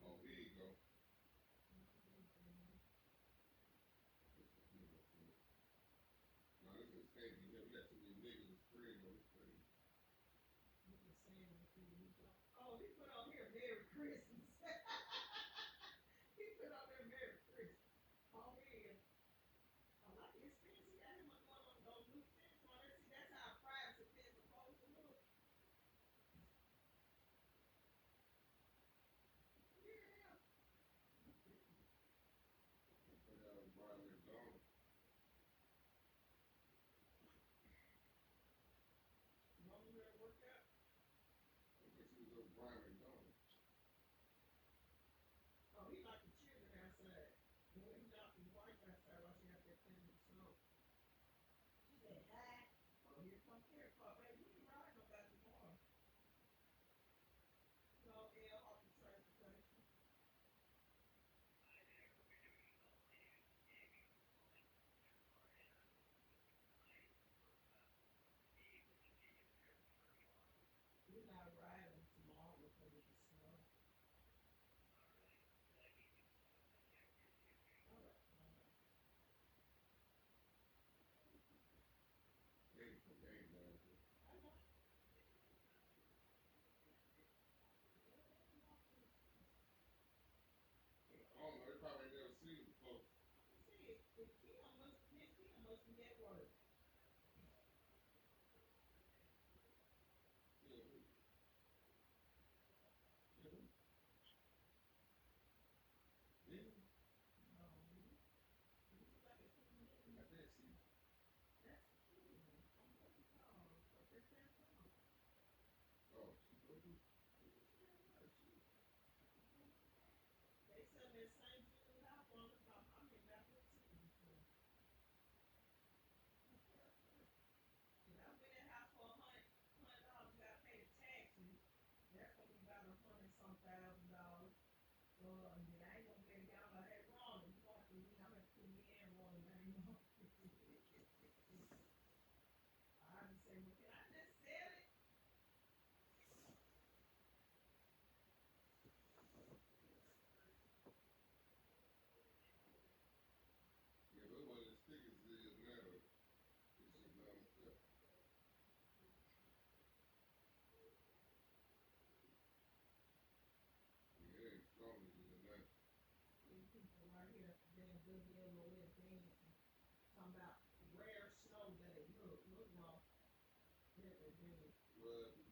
Oh, here you go. No, this is can't be him. We got too many niggas and friends on this thing. Oh, he put on here Merry Christmas. He put on there Merry Christmas. Oh, yeah. I like his fence. He got him one of those new fence on there. See, that's how a private fence supposed to look. Yeah. Brian McDonald. Mama better work out. I guess he was over Brian McDonald. Oh, he like the children outside. When he knocked his wife outside while she out there playing in the snow. She said, hi. Oh, here comes Carrot Pop. Baby, we ain't riding nobody tomorrow. No, L off the transportation. We're not riding tomorrow because of the snow. All right. Game for game, man. I know. I don't know. They probably ain't never seen it before. See, if Kim must, Miss Kim must be at work. Yeah. Yeah. Yeah. No. It looks like it's coming in. I can't see. That's cute. I'm looking for what they're saying. Oh, she go do. They sell that same Julie House on the top. I'm in that with too. And I went in house for $100. You gotta pay the taxes. That's gonna be about $100-some thousand. And then I ain't gonna pay the guy like, hey, Ron, you gonna have to leave. I'm gonna put me and Ron name on. I just say, well, can I just sell it? Yeah, but what the stickers is now, it's just not stuff. Yeah, it ain't strong as it is now. These people right here, damn WLOS dancing, talking about rare snow day. Look, wrong. Look at this. What?